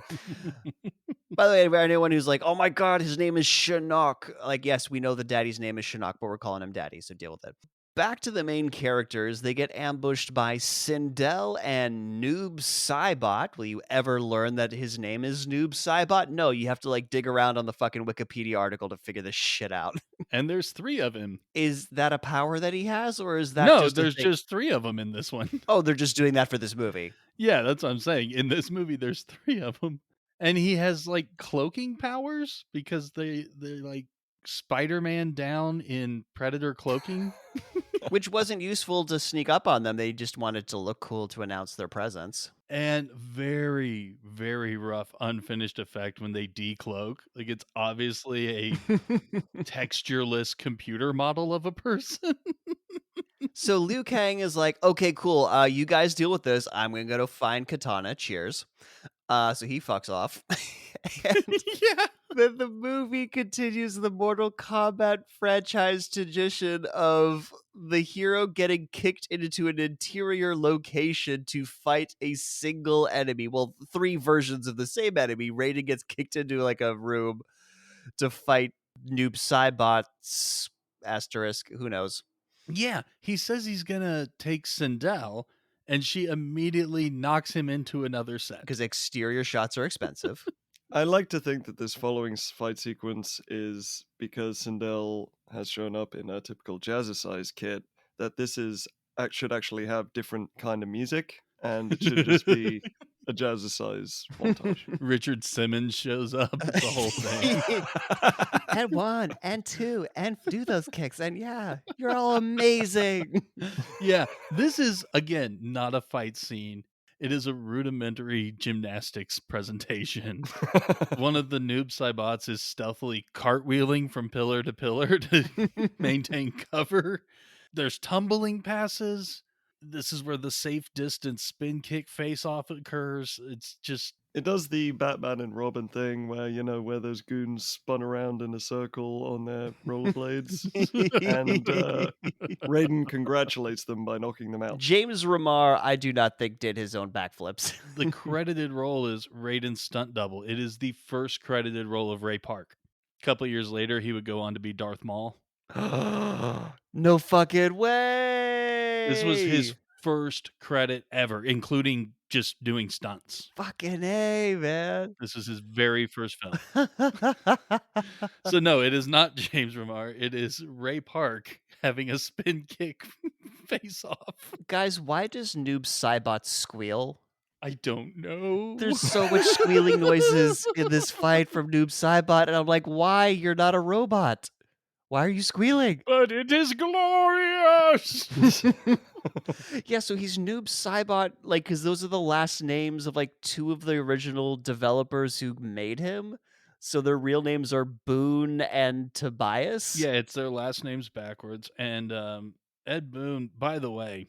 By the way, for anyone who's like, "Oh my god, his name is Shinnok," like, yes, we know the daddy's name is Shinnok, but we're calling him Daddy, so deal with it. Back to the main characters, they get ambushed by Sindel and Noob Saibot. Will you ever learn that his name is Noob Saibot? No, you have to like dig around on the fucking Wikipedia article to figure this shit out. And there's 3 of him. Is that a power that he has, or is that No, just a there's thing? just 3 of them in this one. Oh, they're just doing that for this movie. Yeah, that's what I'm saying. In this movie, there's 3 of them, and he has, like, cloaking powers because they like, Spider-Man down in Predator cloaking. Which wasn't useful to sneak up on them. They just wanted to look cool to announce their presence. And very, very rough unfinished effect when they decloak. Like, it's obviously a textureless computer model of a person. So Liu Kang is like, "Okay, cool. You guys deal with this. I'm gonna go find Katana. Cheers." So he fucks off, and Yeah. then the movie continues the Mortal Kombat franchise tradition of the hero getting kicked into an interior location to fight a single enemy. Well, three versions of the same enemy. Raiden gets kicked into like a room to fight Noob Saibot's asterisk. Who knows? Yeah, he says he's gonna take Sindel, and she immediately knocks him into another set. Because exterior shots are expensive. I like to think that this following fight sequence is because Sindel has shown up in a typical Jazzercise kit, that this is should actually have different kind of music, and it should just be a Jazzercise montage. Richard Simmons shows up. It's a whole thing. And one and two and do those kicks and yeah, you're all amazing. Yeah, this is again not a fight scene. It is a rudimentary gymnastics presentation. One of the noob Cybots is stealthily cartwheeling from pillar to pillar to maintain cover. There's tumbling passes. This is where the safe distance spin kick face off occurs. It's just It does the Batman and Robin thing where, where those goons spun around in a circle on their rollerblades, and Raiden congratulates them by knocking them out. James Remar, I do not think did his own backflips. the credited role is Raiden's stunt double. It is the first credited role of Ray Park. A couple years later, he would go on to be Darth Maul. No fucking This was his way. first credit ever, including just doing stunts. Fucking A, man. This is his very first film. So no, it is not James Remar. It is Ray Park having a spin kick face off. Guys, why does Noob Saibot squeal? I don't know. There's so much squealing noises in this fight from Noob Saibot, and I'm like, why? You're not a robot. Why are you squealing? But it is glorious. Yeah, so he's Noob Saibot, like, because those are the last names of like two of the original developers who made him. So their real names are Boone and Tobias. Yeah, it's their last names backwards. And Ed Boon, by the way,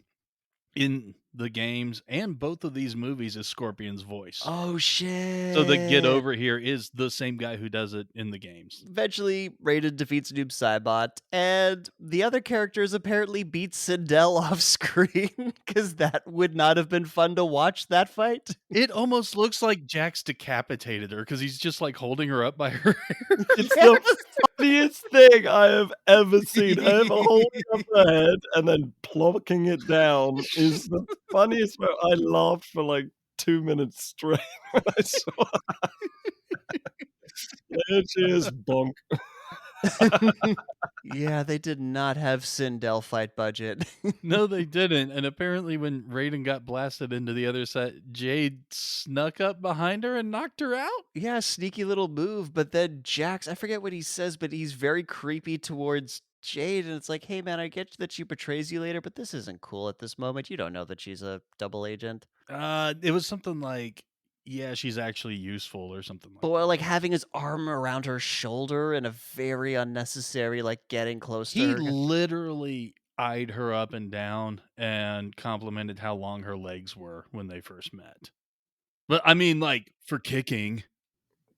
in the games, and both of these movies is Scorpion's voice. Oh, So the Get shit. Over Here is the same guy who does it in the games. Eventually, Raiden defeats Noob Saibot, and the other characters apparently beat Sindel off screen because that would not have been fun to watch that fight. It almost looks like Jax decapitated her because he's just, like, holding her up by her hair. It's Yes. the funniest thing I have ever seen. Her holding up her head and then plonking it down is the funniest I laughed for, like, 2 minutes straight when I saw there she is, bonk. Yeah, they did not have Sindel fight budget. No, they didn't, and apparently when Raiden got blasted into the other side, Jade snuck up behind her and knocked her out? Yeah, sneaky little move, but then Jax, I forget what he says, but he's very creepy towards Jade, and it's like, hey man, I get that she betrays you later, but this isn't cool at this moment. You don't know that she's a double agent. It was something like, "Yeah, she's actually useful," or something like But that. like having his arm around her shoulder in a very unnecessary, like getting close to He her. literally eyed her up and down and complimented how long her legs were when they first met. But, I mean, like, for kicking.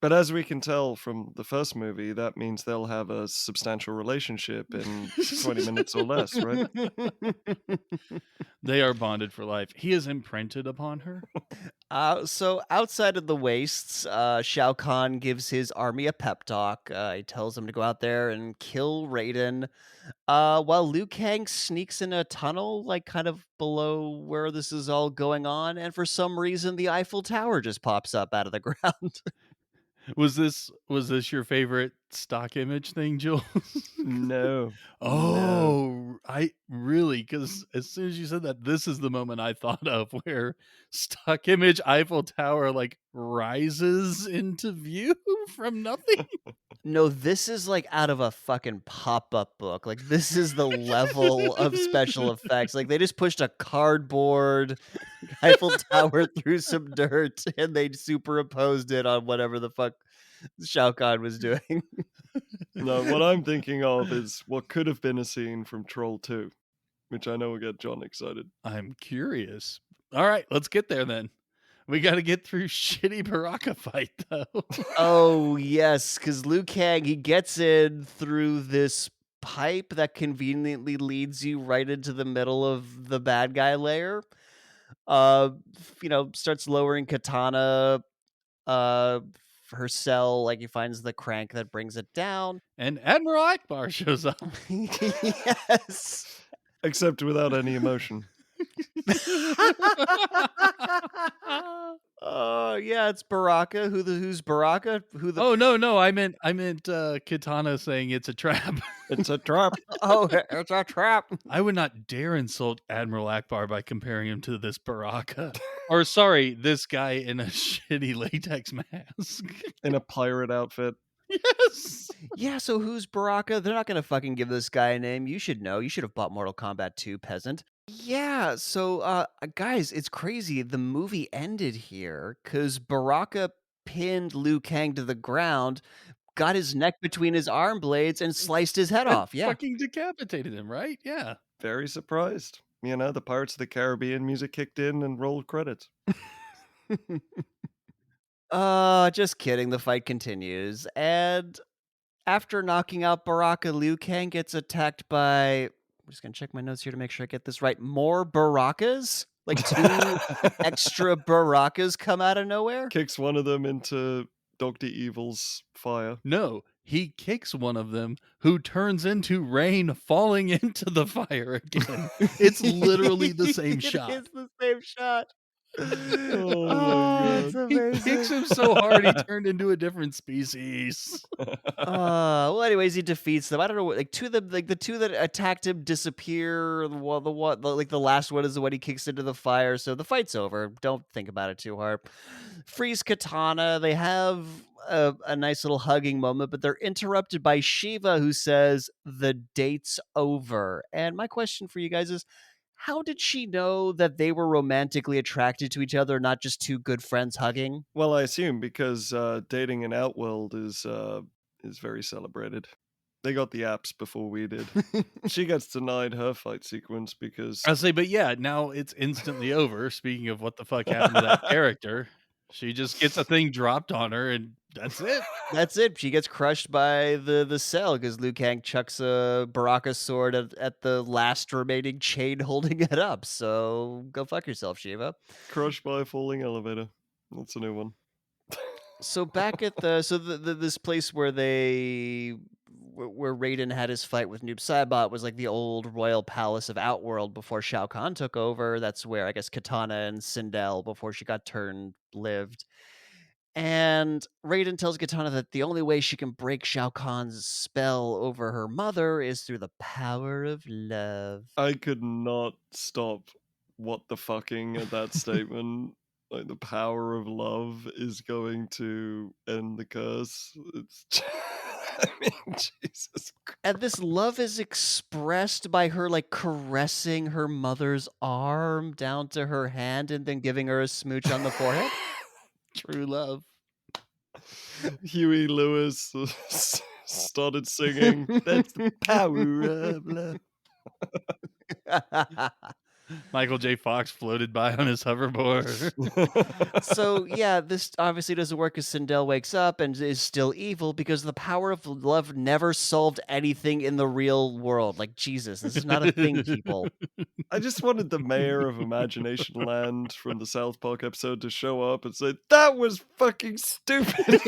But as we can tell from the first movie, that means they'll have a substantial relationship in 20 minutes or less, right? They are bonded for life. He is imprinted upon her. So outside of the wastes, Shao Kahn gives his army a pep talk. He tells them to go out there and kill Raiden. While Liu Kang sneaks in a tunnel, like kind of below where this is all going on, and for some reason the Eiffel Tower just pops up out of the ground. Was this your favorite stock image thing, Jules? No. No. Oh, I really, because as soon as you said that, this is the moment I thought of where stock image Eiffel Tower, like, rises into view from nothing. No, this is like out of a fucking pop-up book. Like this is the level of special effects. Like they just pushed a cardboard Eiffel Tower through some dirt and they superimposed it on whatever the fuck Shao Kahn was doing. No, what I'm thinking of is what could have been a scene from Troll 2, which I know will get John excited. I'm curious. Alright, let's get there then. We gotta get through shitty Baraka fight, though. Oh, yes, because Liu Kang, he gets in through this pipe that conveniently leads you right into the middle of the bad guy lair. Starts lowering Katana, uh, her cell, like he finds the crank that brings it down. And Admiral Akbar shows up. Yes. Except without any emotion. Oh, yeah, it's Baraka. Who's Baraka? Oh, no, I meant, Katana saying it's a trap. It's a trap. Oh, it's a trap. I would not dare insult Admiral Akbar by comparing him to this Baraka. Or sorry, this guy in a shitty latex mask. In a pirate outfit. Yes! Yeah, so who's Baraka? They're not gonna fucking give this guy a name. You should know. You should have bought Mortal Kombat 2, peasant. Yeah, so guys, it's crazy. The movie ended here because Baraka pinned Liu Kang to the ground, got his neck between his arm blades, and sliced his head And off. Yeah. fucking decapitated him, right? Yeah. Very surprised. You know, the Pirates of the Caribbean music kicked in and rolled credits. Just kidding. The fight continues. And after knocking out Baraka, Liu Kang gets attacked by. I'm just gonna check my notes here to make sure I get this right. More Barakas? Like two extra Barakas come out of nowhere? Kicks one of them into Dr. Evil's fire. No, he kicks one of them who turns into Rain falling into the fire again. It's literally the same shot. It is the same shot. Oh Oh, my it's He kicks amazing. him so hard he turned into a different species. god. Well, anyways, he defeats them. I don't know, like two of them, like the two that attacked him disappear. Well, like the last one is the one he kicks into the fire. So the fight's over. Don't think about it too hard. Freeze Katana. They have a nice little hugging moment, but they're interrupted by Shiva, who says the date's over. And my question for you guys is, how did she know that they were romantically attracted to each other, not just two good friends hugging? Well, I assume because dating in Outworld is very celebrated. They got the apps before we did. She gets denied her fight sequence because I'll say, but yeah, now it's instantly over. Speaking of what the fuck happened to that character, she just gets a thing dropped on her, and that's it. That's it. She gets crushed by the cell because Liu Kang chucks a Baraka sword at the last remaining chain holding it up. So go fuck yourself, Shiva. crushed by a falling elevator. That's a new one. So back at the this place where where Raiden had his fight with Noob Saibot was like the old royal palace of Outworld before Shao Kahn took over. That's where I guess Katana and Sindel before she got turned lived. And Raiden tells Katana that the only way she can break Shao Kahn's spell over her mother is through the power of love. I could not stop what the fucking at that statement. Like the power of love is going to end the curse. It's I mean, Jesus And this love is expressed by her like caressing her mother's arm down to her hand and then giving her a smooch on the forehead. True love. Huey Lewis started singing. That's the power of love. Michael J. Fox floated by on his hoverboard. So yeah, this obviously doesn't work as Sindel wakes up and is still evil because the power of love never solved anything in the real world. Like Jesus, this is not a thing, people. I just wanted the mayor of Imagination Land from the South Park episode to show up and say, that was fucking stupid.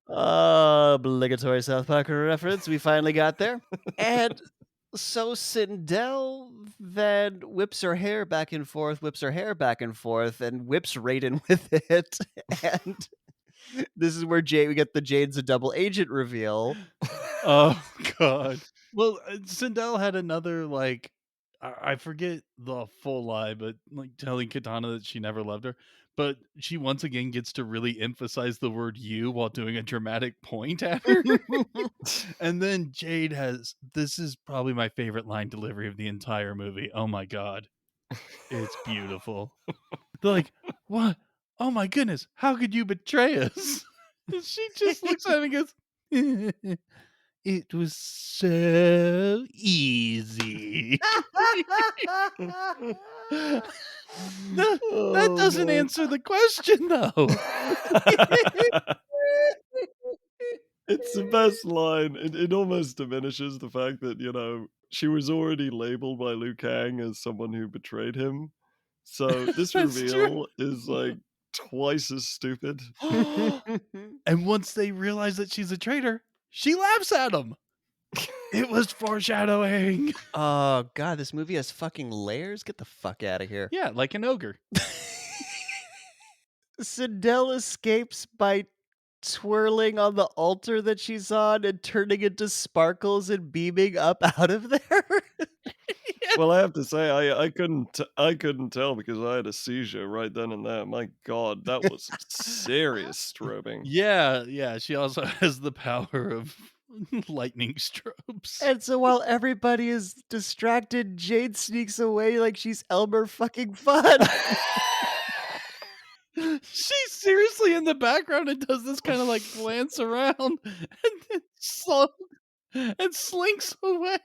Obligatory South Park reference. We finally got there. And so Sindel then whips her hair back and forth, whips her hair back and forth, and whips Raiden with it. And this is where we get the Jade's a double agent reveal. Oh god. Well, Sindel had another like I forget the full lie, but like telling Katana that she never loved her. But she once again gets to really emphasize the word you while doing a dramatic point at her. And then Jade has this is probably my favorite line delivery of the entire movie. Oh my god. It's beautiful. They're like, "What? Oh my goodness, how could you betray us?" And she just looks at him and goes, "It was so easy." No, that Oh, doesn't man. answer the question, though. It's the best line. It almost diminishes the fact that, she was already labeled by Liu Kang as someone who betrayed him. So this That's true. reveal is like twice as stupid. And once they realize that she's a traitor, she laughs at him. It was foreshadowing. Oh god, this movie has fucking layers. Get the fuck out of here. Yeah, like an ogre. Sindel escapes by twirling on the altar that she's on and turning into sparkles and beaming up out of there. Well, I have to say, I couldn't tell because I had a seizure right then and there. My God, that was some serious strobing. Yeah, she also has the power of lightning strobes. And so while everybody is distracted, Jade sneaks away like she's Elmer fucking Fudd. She's seriously in the background and does this kind of like glance around and then and slinks away.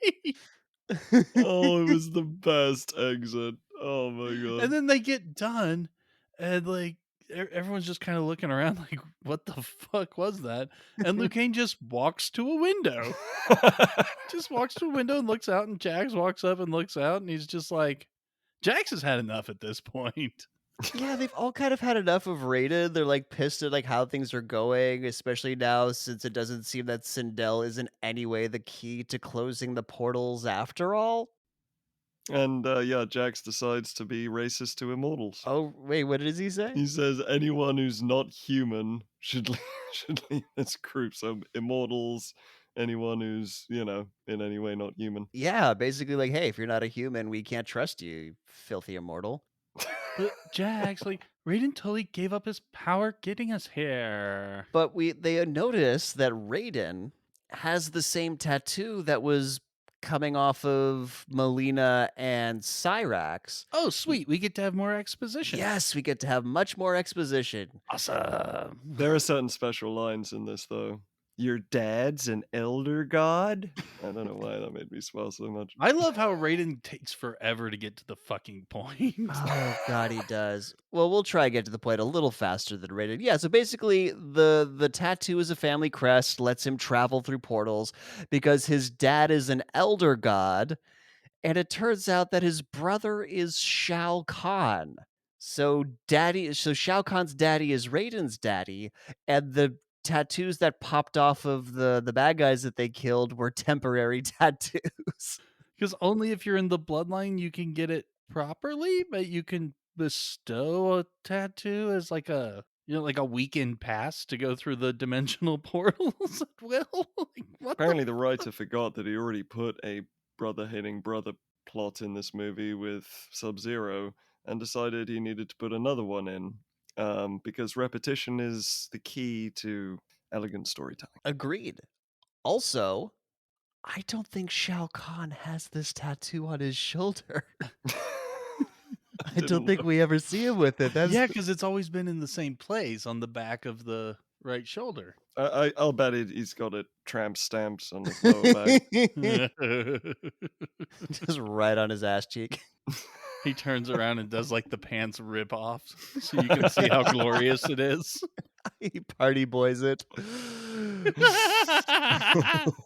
Oh, it was the best exit. Oh my And God. then they get done and like everyone's just kind of looking around like what the fuck was that? And Liu Kang just walks to a window. Just walks to a window and looks out and Jax walks up and looks out and he's just like Jax has had enough at this point. Yeah, they've all kind of had enough of Raiden. They're like pissed at like how things are going, especially now since it doesn't seem that Sindel is in any way the key to closing the portals after all. And yeah, Jax decides to be racist to immortals. Oh, wait, what does he say? He says anyone who's not human should should leave this group. So immortals, anyone who's in any way not human. Yeah, basically like, hey, if you're not a human, we can't trust you, you filthy immortal. But Jax, like, Raiden totally gave up his power getting us here. But they notice that Raiden has the same tattoo that was coming off of Melina and Cyrax. Oh, sweet. We get to have more exposition. Yes, we get to have much more exposition. Awesome. There are certain special lines in this, though. Your dad's an elder god? I don't know why that made me smile so much. I love how Raiden takes forever to get to the fucking point. Oh god, he does. Well, we'll try and get to the point a little faster than rated. Yeah, so basically the tattoo is a family crest, lets him travel through portals because his dad is an elder god, and it turns out that his brother is Shao Kahn. So Shao Kahn's daddy is Raiden's daddy, and the tattoos that popped off of the bad guys that they killed were temporary tattoos. Because only if you're in the bloodline you can get it properly, but you can bestow a tattoo as like a like a weekend pass to go through the dimensional portals at will. Like, what the Apparently, the writer forgot that he already put a brother hating brother plot in this movie with Sub-Zero and decided he needed to put another one in because repetition is the key to elegant storytelling. Agreed. Also, I don't think Shao Kahn has this tattoo on his shoulder. I don't Didn't think we ever see him with it. That's Yeah, because it's always been in the same place on the back of the right shoulder. I'll bet he's got it tramp stamped on his lower back. just right on his ass cheek. He turns around and does like the pants rip off so you can see how glorious it is. He party boys it.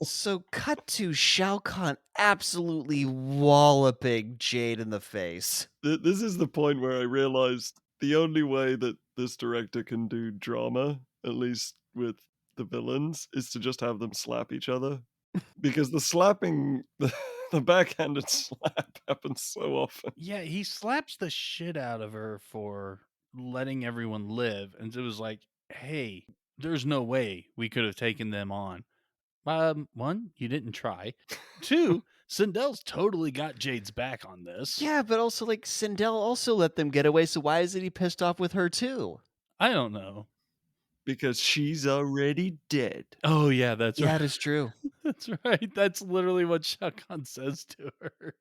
So cut to Shao Kahn absolutely walloping Jade in the face. This is the point where I realized the only way that this director can do drama, at least with the villains, is to just have them slap each other. Because the slapping, the backhanded slap happens so often. Yeah, he slaps the shit out of her for letting everyone live. And it was like, hey, there's no way we could have taken them on. One, you didn't try. Two, Sindel's totally got Jade's back on this. Yeah, but also like Sindel also let them get away, so why isn't he pissed off with her too? I don't know. Because she's already dead. Oh, yeah, that's Yeah, right. that is true. That's right. That's literally what Shao Kahn says to her.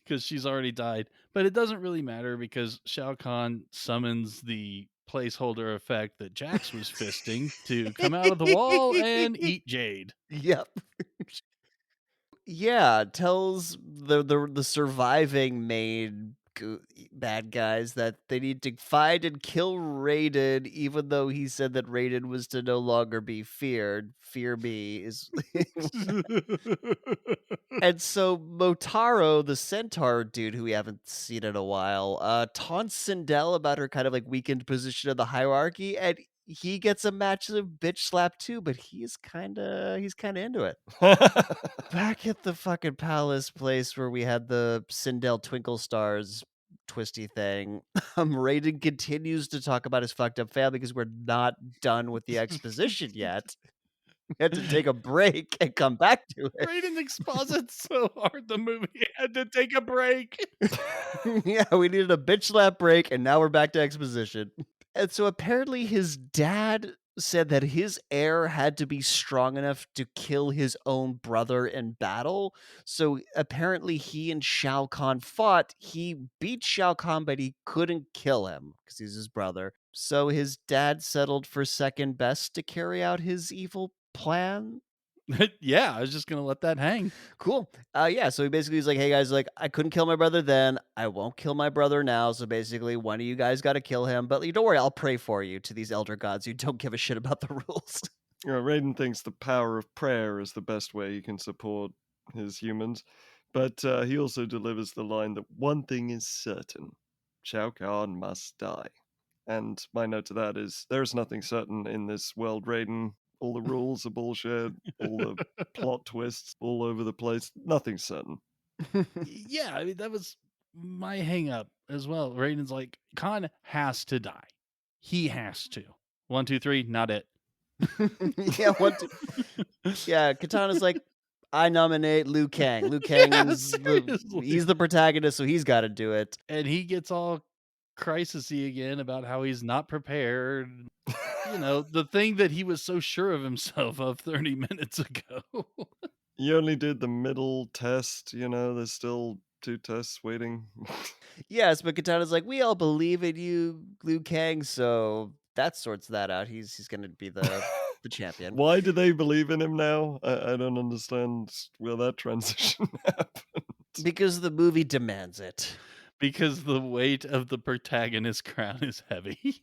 Because she's already died. But it doesn't really matter because Shao Kahn summons the placeholder effect that Jax was fisting to come out of the wall and eat Jade. Yep. Yeah, tells the surviving bad guys that they need to find and kill Raiden, even though he said that Raiden was to no longer be feared. Fear me is. And so Motaro, the centaur dude who we haven't seen in a while, taunts Sindel about her kind of like weakened position in the hierarchy, and he gets a massive bitch slap too, but he's kinda into it. Back at the fucking palace place where we had the Sindel Twinkle Stars twisty thing, Raiden continues to talk about his fucked up family because we're not done with the exposition yet. We had to take a break and come back to it. Raiden exposits so hard the movie had to take a break. Yeah, we needed a bitch slap break, and now we're back to exposition. And so apparently his dad said that his heir had to be strong enough to kill his own brother in battle. So apparently he and Shao Kahn fought. He beat Shao Kahn, but he couldn't kill him because he's his brother. So his dad settled for second best to carry out his evil plan. Yeah, I was just going to let that hang. Cool. Yeah, so he basically was like, "Hey guys, like I couldn't kill my brother then. I won't kill my brother now. So basically, one of you guys got to kill him. But don't worry, I'll pray for you to these elder gods who don't give a shit about the rules." Raiden thinks the power of prayer is the best way he can support his humans, but he also delivers the line that one thing is certain: Shao Kahn must die. And my note to that is there's nothing certain in this world, Raiden. All the rules are bullshit, all the plot twists all over the place. Nothing certain. Yeah, I mean, that was my hang up as well. Raiden's like, Khan has to die. He has to. One, two, three, not it. Yeah, yeah, Katana's like, I nominate Liu Kang. Liu Kang Yeah, is seriously. he's the protagonist, so he's got to do it. And he gets all crisisy again about how he's not prepared. You know, the thing that he was so sure of himself of 30 minutes ago. You only did the middle test, there's still 2 tests waiting. Yes, but Katana's like, "We all believe in you, Liu Kang," so that sorts that out. He's gonna be the champion Why do they believe in him now? I don't understand where that transition happened. because the movie demands it. Because the weight of the protagonist's crown is heavy.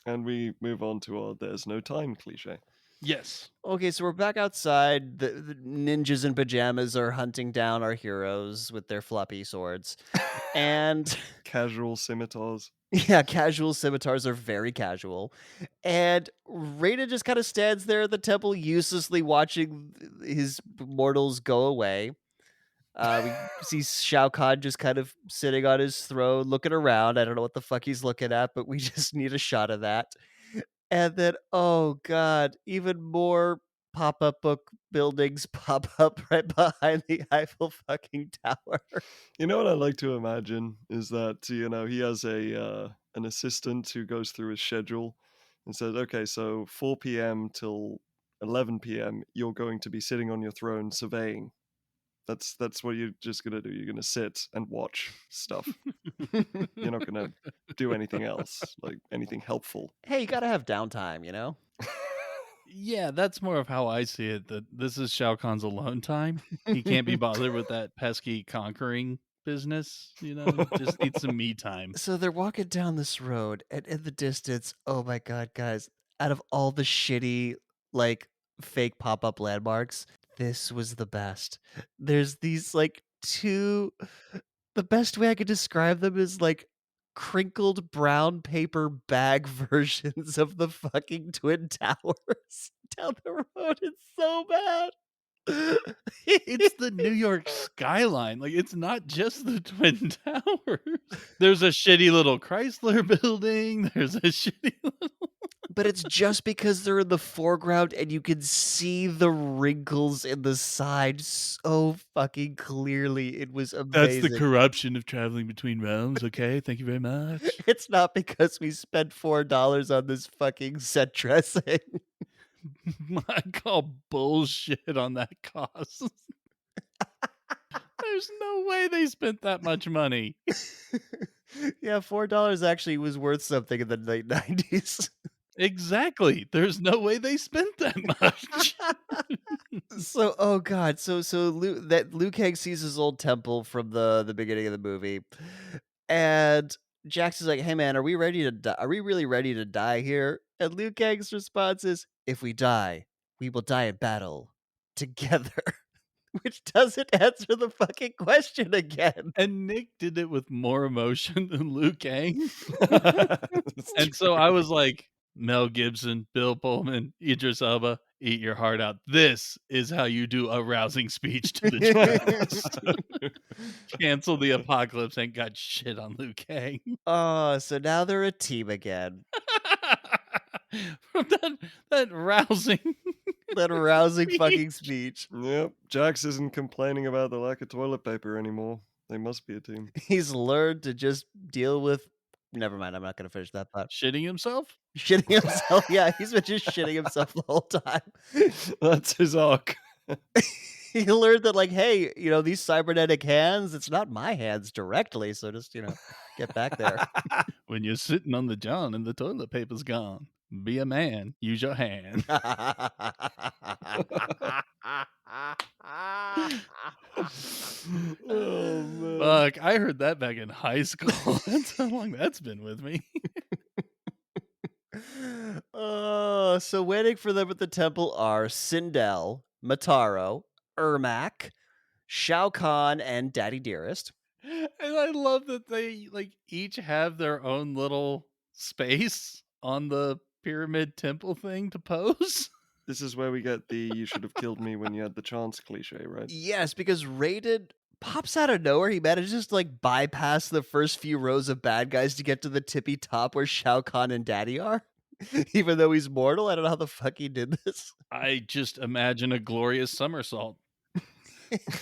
And we move on to our "there's no time" cliche. Yes. Okay, so we're back outside. The ninjas in pajamas are hunting down our heroes with their floppy swords, and Casual scimitars. yeah, casual scimitars are very casual. And Raiden just kind of stands there at the temple, uselessly watching his mortals go away. We see Shao Kahn just kind of sitting on his throne, looking around. I don't know what the fuck he's looking at, but we just need a shot of that. And then, oh god, even more pop-up book buildings pop up right behind the Eiffel fucking tower. You know what I like to imagine is that, he has an assistant who goes through his schedule and says, "Okay, so 4 p.m. till 11 p.m., you're going to be sitting on your throne surveying." That's what you're just gonna do. You're gonna sit and watch stuff. You're not gonna do anything else, like anything helpful. Hey, you gotta have downtime, you know? Yeah, that's more of how I see it, that this is Shao Kahn's alone time. He can't be bothered with that pesky conquering business, he just needs some me time. So they're walking down this road, and in the distance, oh my god, guys, out of all the shitty, like, fake pop-up landmarks, this was the best. There's these, like, 2 the best way I could describe them is, like, crinkled brown paper bag versions of the fucking Twin Towers down the road, it's so bad. It's the New York skyline, like, it's not just the Twin Towers. There's a shitty little Chrysler building, there's a shitty little But it's just because they're in the foreground and you can see the wrinkles in the side so fucking clearly. It was That's the amazing. corruption of traveling between realms, okay, thank you very much. It's not because we spent $4 on this fucking set dressing. I call bullshit on that cost. There's no way they spent that much money. Yeah, $4 actually was worth something in the late 90s. Exactly, there's no way they spent that much. So, oh god, so Liu Kang sees his old temple from the beginning of the movie, and Jax is like, "Hey man, are we ready to die? Are we really ready to die here?" And Liu Kang's response is, "If we die, we will die in battle together," which doesn't answer the fucking question again. And Nick did it with more emotion than Liu Kang. That's And so true. I was like, Mel Gibson, Bill Pullman, Idris Elba, eat your heart out. This is how you do a rousing speech to the Chinese. Cancel the apocalypse, ain't got shit on Liu Kang. Oh, so now they're a team again. From that rousing That rousing fucking speech. speech. Yep, Jax isn't complaining about the lack of toilet paper anymore. They must be a team. He's learned to just deal with never mind, I'm not gonna finish that thought. Shitting himself? Shitting himself, yeah, he's been just shitting himself the whole time. That's his arc. He learned that, like, "Hey, these cybernetic hands, it's not my hands directly, so just, get back there." When you're sitting on the john and the toilet paper's gone, be a man, use your hand. Oh, man. Fuck, I heard that back in high school. That's how long that's been with me. Oh, so waiting for them at the temple are Sindel, Mataro, Ermac, Shao Kahn, and Daddy Dearest. And I love that they like each have their own little space on the pyramid temple thing to pose. This is where we get the "you should have killed me when you had the chance" cliche, right? Yes, because Raiden pops out of nowhere. He manages to like bypass the first few rows of bad guys to get to the tippy top where Shao Kahn and Daddy are. Even though he's mortal, I don't know how the fuck he did this. I just imagine a glorious somersault.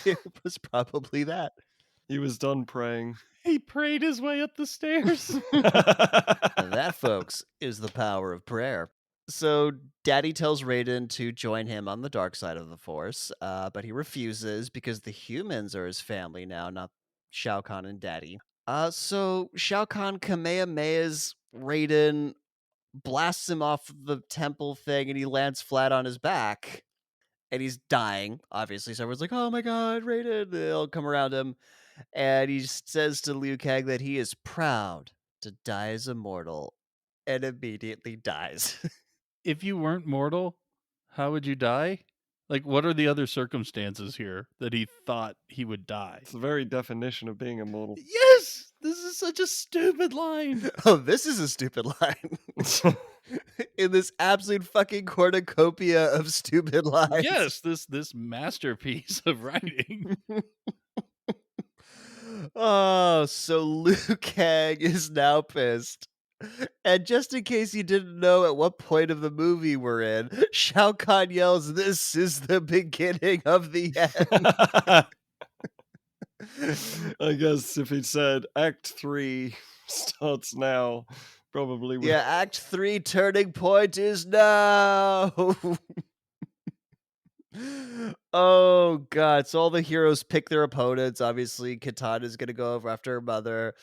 It was probably that. He was done praying. He prayed his way up the stairs. And that, folks, is the power of prayer. So Daddy tells Raiden to join him on the dark side of the Force, but he refuses because the humans are his family now, not Shao Kahn and Daddy. So Shao Kahn Kamehamehas Raiden, blasts him off the temple thing, and he lands flat on his back. And he's dying, obviously. So everyone's like, "Oh my god, Raiden!" They'll come around him, and he says to Liu Kang that he is proud to die as immortal, and immediately dies. If you weren't mortal, how would you die? Like, what are the other circumstances here that he thought he would die? It's the very definition of being immortal. Yes! This is such a stupid line. Oh, this is a stupid line. In this absolute fucking cornucopia of stupid lines. Yes, this masterpiece of writing. Oh, so Liu Kang is now pissed. And just in case you didn't know at what point of the movie we're in, Shao Kahn yells, "This is the beginning of the end." I guess if he said Act 3 starts now, probably would. Yeah, Act 3 turning point is now. Oh god, so all the heroes pick their opponents. Obviously, Katana's gonna go over after her mother.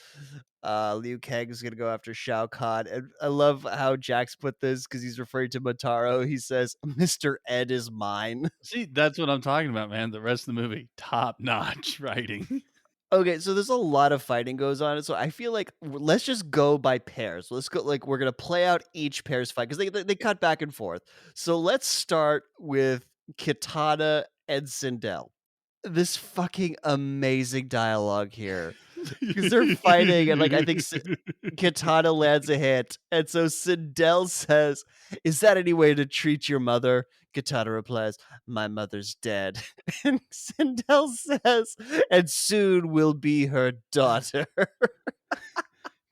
Liu Kang's gonna go after Shao Kahn. And I love how Jax put this because he's referring to Motaro. He says, "Mr. Ed is mine." See, that's what I'm talking about, man. The rest of the movie, top notch writing. Okay, so there's a lot of fighting goes on, so I feel like let's just go by pairs. Let's go like we're gonna play out each pair's fight because they cut back and forth. So let's start with Kitana and Sindel. This fucking amazing dialogue here because they're fighting and like I think Kitana lands a hit, and so Sindel says, "Is that any way to treat your mother?" Kitana replies, "My mother's dead." And Sindel says, "And soon will be her daughter."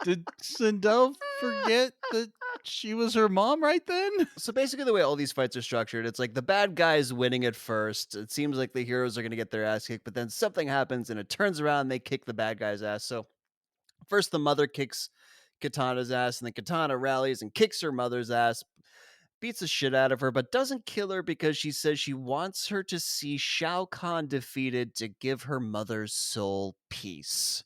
Did Sindel forget that she was her mom right then? So basically, the way all these fights are structured, it's like the bad guys winning at first. It seems like the heroes are going to get their ass kicked, but then something happens and it turns around and they kick the bad guy's ass. So first, the mother kicks Katana's ass, and then Katana rallies and kicks her mother's ass, beats the shit out of her, but doesn't kill her because she says she wants her to see Shao Kahn defeated to give her mother's soul peace.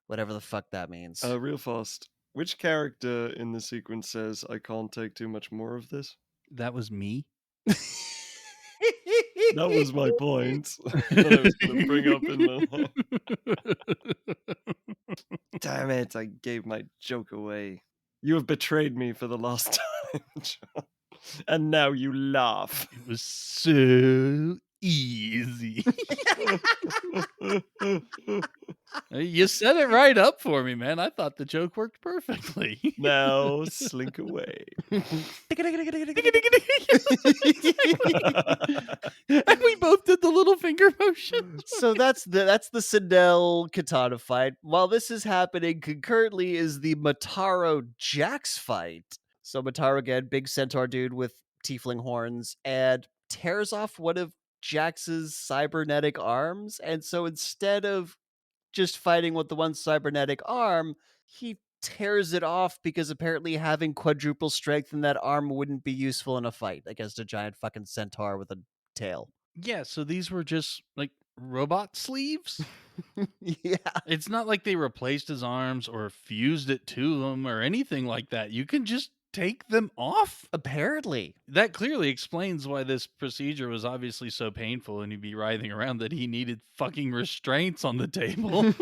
Whatever the fuck that means. Real fast. Which character in the sequence says, "I can't take too much more of this"? That was me. That was my point that I was going to bring up in the. Damn it, I gave my joke away. You have betrayed me for the last time, John. And now you laugh. It was so easy. You set it right up for me, man. I thought the joke worked perfectly. Now slink away. And we both did the little finger motion. So that's the Sindel Katana fight. While this is happening, concurrently is the Mataro Jax fight. So Mataro again, big centaur dude with tiefling horns, and tears off one of Jax's cybernetic arms. And so instead of just fighting with the one cybernetic arm, he tears it off because apparently having quadruple strength in that arm wouldn't be useful in a fight against a giant fucking centaur with a tail. Yeah, so these were just like robot sleeves. Yeah. It's not like they replaced his arms or fused it to them or anything like that. You can just take them off. Apparently. That clearly explains why this procedure was obviously so painful and he'd be writhing around that he needed fucking restraints on the table.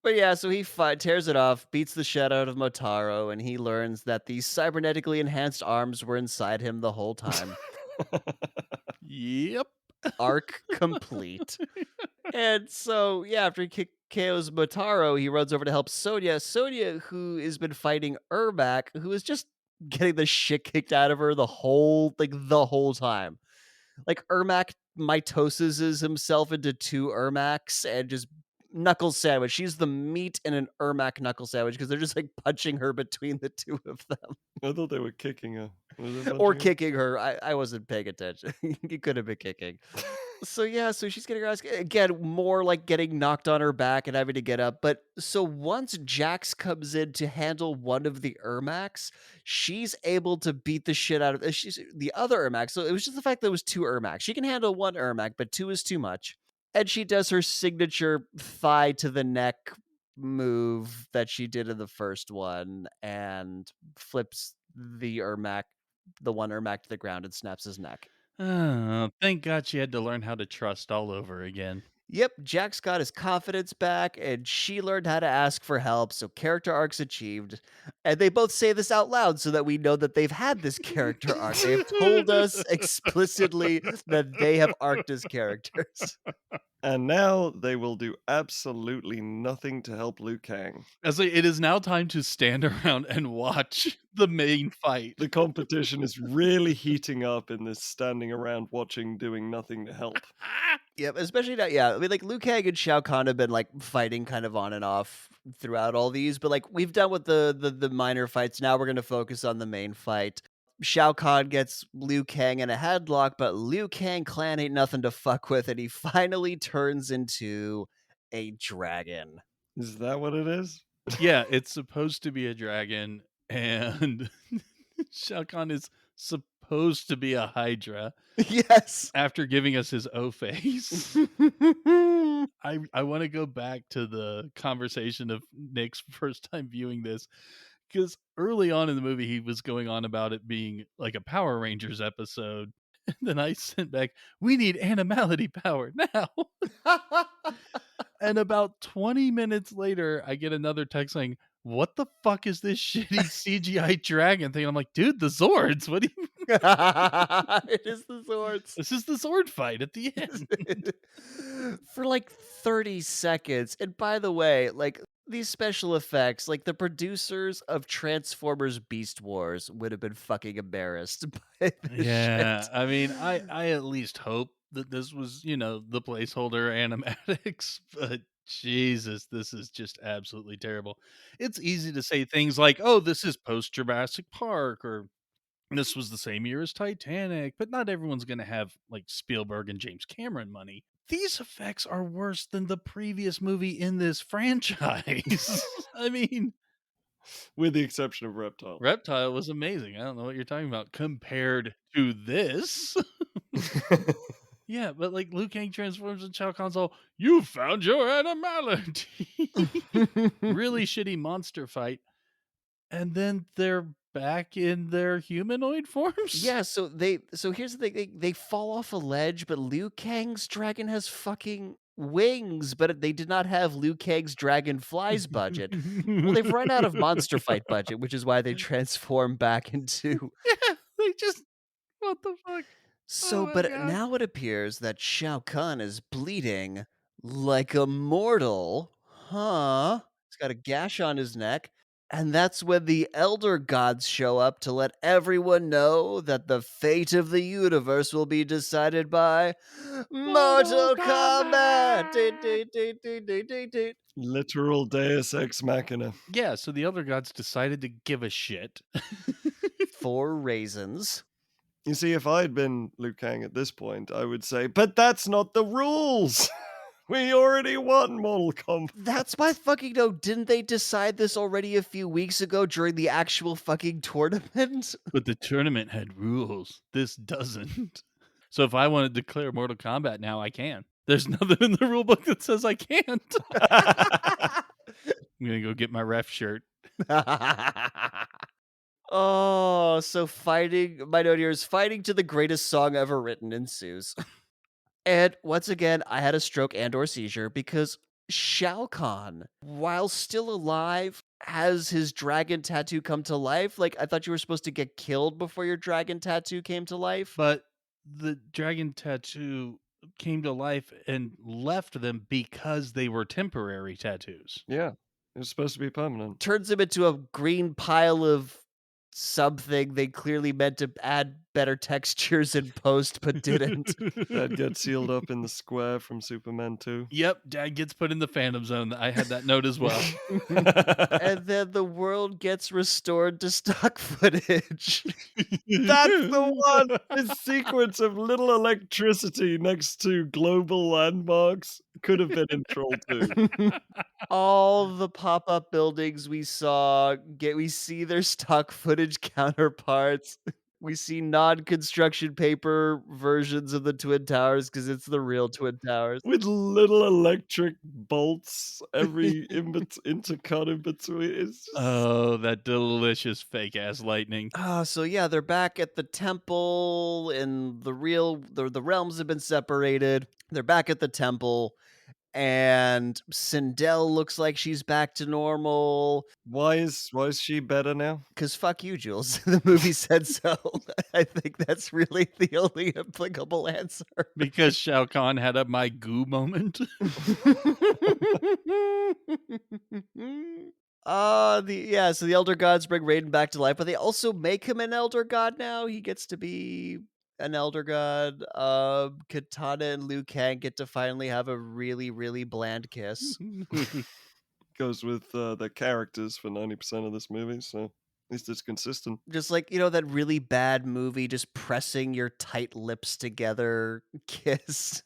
But yeah, so he tears it off, beats the shit out of Motaro, and he learns that these cybernetically enhanced arms were inside him the whole time. Yep. Arc complete. And so, yeah, after he KOs Motaro, he runs over to help Sonya. Sonya, who has been fighting Ermac, who is just getting the shit kicked out of her the whole time. Like Ermac mitoses himself into two Ermacs and just knuckle sandwich. She's the meat in an Ermac knuckle sandwich because they're just like punching her between the two of them. I thought they were kicking her. Was it Or punching her? kicking her. I wasn't paying attention. You could have been kicking. So yeah, so she's getting her ass again, more like getting knocked on her back and having to get up. But so once Jax comes in to handle one of the Ermacs, she's able to beat the shit out of she's the other Ermac. So it was just the fact that it was two Ermacs. She can handle one Ermac, but two is too much. And she does her signature thigh to the neck move that she did in the first one and flips the one Ermac to the ground and snaps his neck. Oh, thank God she had to learn how to trust all over again. Yep, Jax got his confidence back, and she learned how to ask for help, so character arcs achieved. And they both say this out loud so that we know that they've had this character arc. They have told us explicitly that they have arced as characters. And now they will do absolutely nothing to help Liu Kang. As like, it is now time to stand around and watch the main fight. The competition is really heating up in this standing around watching, doing nothing to help. Yep, especially now, yeah. I mean, like Liu Kang and Shao Kahn have been like fighting kind of on and off throughout all these, but like we've done with the minor fights. Now we're gonna focus on the main fight. Shao Kahn gets Liu Kang in a headlock, but Liu Kang clan ain't nothing to fuck with, and he finally turns into a dragon. Is that what it is? Yeah, it's supposed to be a dragon, and Shao Kahn is supposed to be a Hydra Yes. after giving us his O face. I want to go back to the conversation of Nick's first time viewing this because early on in the movie he was going on about it being like a Power Rangers episode. And then I sent back, "We need animality power now." And about 20 minutes later, I get another text saying, "What the fuck is this shitty CGI dragon thing?" I'm like, "Dude, the Zords. What do you It is the swords. This is the Zord fight at the end." For like 30 seconds. And by the way, like these special effects, like the producers of Transformers Beast Wars would have been fucking embarrassed by this Yeah, shit. I mean, I at least hope that this was, the placeholder animatics, but Jesus, this is just absolutely terrible. It's easy to say things like, "Oh, this is post Jurassic Park," or "This was the same year as Titanic," but not everyone's gonna have like Spielberg and James Cameron money. These effects are worse than the previous movie in this franchise. I mean, With the exception of Reptile. Reptile was amazing. I don't know what you're talking about compared to this. Yeah, but like Liu Kang transforms and Shao Kahn's all, "You found your animality." Really shitty monster fight. And then they're back in their humanoid forms? Yeah, so here's the thing, they fall off a ledge, but Liu Kang's dragon has fucking wings, but they did not have Liu Kang's dragonfly's budget. Well, they've run out of monster fight budget, which is why they transform back into Yeah, they just what the fuck? Oh so my but god. now it appears that Shao Kahn is bleeding like a mortal. Huh? He's got a gash on his neck. And that's when the Elder Gods show up to let everyone know that the fate of the universe will be decided by Mortal Mortal Kombat. Kombat! Literal Deus Ex Machina. Yeah, so the Elder Gods decided to give a shit. For raisins. You see, if I'd been Liu Kang at this point, I would say, but that's not the rules! We already won Mortal Kombat. That's my fucking no. Didn't they decide this already a few weeks ago during the actual fucking tournament? But the tournament had rules. This doesn't. So if I want to declare Mortal Kombat now, I can. There's nothing in the rule book that says I can't. I'm gonna go get my ref shirt. Oh, so fighting, my note here is fighting to the greatest song ever written ensues. And once again, I had a stroke and or seizure because Shao Kahn, while still alive, has his dragon tattoo come to life. Like, I thought you were supposed to get killed before your dragon tattoo came to life. But the dragon tattoo came to life and left them because they were temporary tattoos. Yeah, it was supposed to be permanent. Turns him into a green pile of something they clearly meant to add better textures in post, but didn't. Dad gets sealed up in the square from Superman 2. Yep, Dad gets put in the Phantom Zone. I had that note as well. And then the world gets restored to stock footage. That's the one! This sequence of little electricity next to global landmarks could have been in Troll 2. All the pop-up buildings we see their stock footage counterparts. We see non-construction paper versions of the Twin Towers because it's the real Twin Towers. With little electric bolts every intercut in between. It's just Oh, that delicious fake ass lightning. So yeah, they're back at the temple and the realms have been separated. They're back at the temple and Sindel looks like she's back to normal. why is she better now? Cause fuck you, Jules. The movie said so. I think that's really the only applicable answer. Because Shao Kahn had a my goo moment. So the elder gods bring Raiden back to life, but they also make him an elder god now. He gets to be an elder god. Katana and Liu Kang get to finally have a really, really bland kiss. Goes with the characters for 90% of this movie, so at least it's consistent. Just like, that really bad movie, just pressing your tight lips together kiss.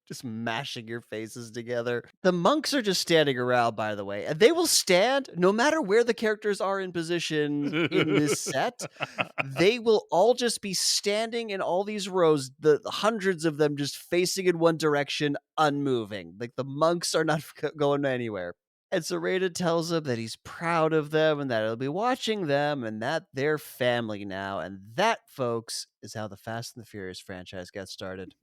Just mashing your faces together. The monks are just standing around, by the way, and they will stand no matter where the characters are in position in this set. They will all just be standing in all these rows, the hundreds of them just facing in one direction, unmoving. Like the monks are not going anywhere. And so Raiden tells them that he's proud of them and that he'll be watching them and that they're family now. And that, folks, is how the Fast and the Furious franchise got started.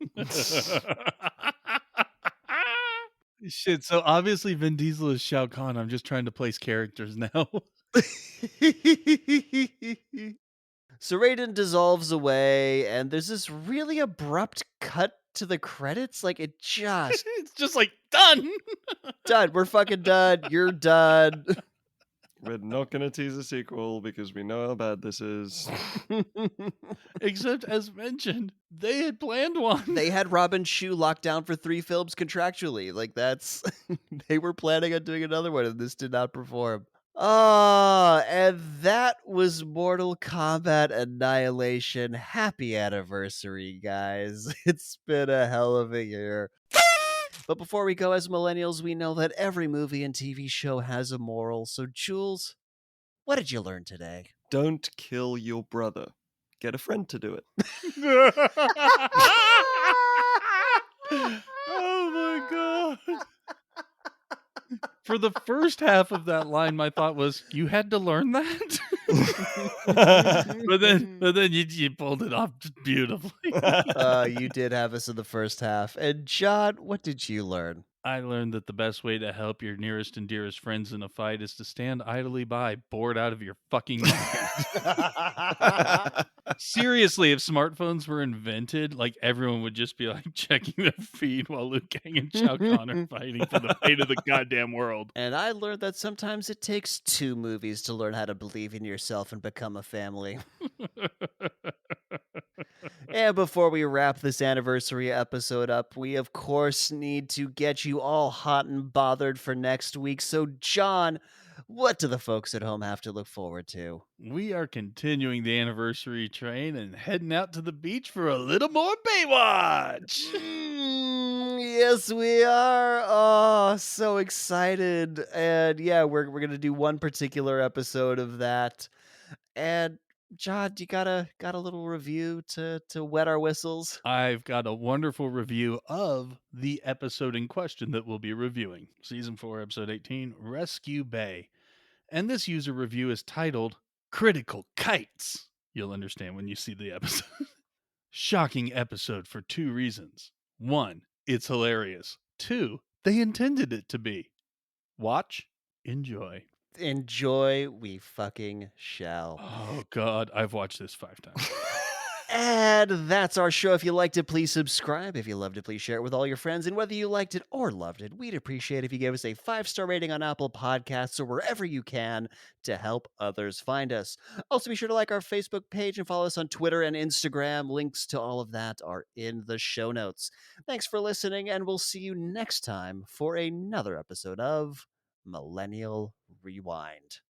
Shit, so obviously Vin Diesel is Shao Kahn. I'm just trying to place characters now. So Raiden dissolves away, and there's this really abrupt cut to the credits. Like it just It's just like done. done. We're fucking done. You're done. We're not gonna tease a sequel because we know how bad this is. Except as mentioned, they had planned one. They had Robin Shou locked down for 3 films contractually. Like that's they were planning on doing another one, and this did not perform. And that was Mortal Kombat Annihilation. Happy anniversary, guys. It's been a hell of a year. But before we go, as millennials, we know that every movie and TV show has a moral. So, Jules, what did you learn today? Don't kill your brother. Get a friend to do it. Oh my god. For the first half of that line, my thought was, you had to learn that? but then you pulled it off just beautifully. You did have us in the first half. And John, what did you learn? I learned that the best way to help your nearest and dearest friends in a fight is to stand idly by, bored out of your fucking mind. Seriously, if smartphones were invented, like everyone would just be like checking their feed while Liu Kang and Shao Kahn are fighting for the fate of the goddamn world. And I learned that sometimes it takes 2 movies to learn how to believe in yourself and become a family. And before we wrap this anniversary episode up, we of course need to get you all hot and bothered for next week. So, John, what do the folks at home have to look forward to? We are continuing the anniversary train and heading out to the beach for a little more Baywatch. Yes, we are. Oh, so excited. And yeah, we're going to do one particular episode of that. And John, you got a little review to wet our whistles? I've got a wonderful review of the episode in question that we'll be reviewing. Season 4, Episode 18, Rescue Bay. And this user review is titled Critical Kites. You'll understand when you see the episode. Shocking episode for 2 reasons. 1, it's hilarious. 2, they intended it to be. Watch, enjoy. Enjoy, we fucking shall. Oh, God, I've watched this 5 times. And that's our show. If you liked it, please subscribe. If you loved it, please share it with all your friends. And whether you liked it or loved it, we'd appreciate if you gave us a 5-star rating on Apple Podcasts or wherever you can to help others find us. Also, be sure to like our Facebook page and follow us on Twitter and Instagram. Links to all of that are in the show notes. Thanks for listening, and we'll see you next time for another episode of Millennial Rewind.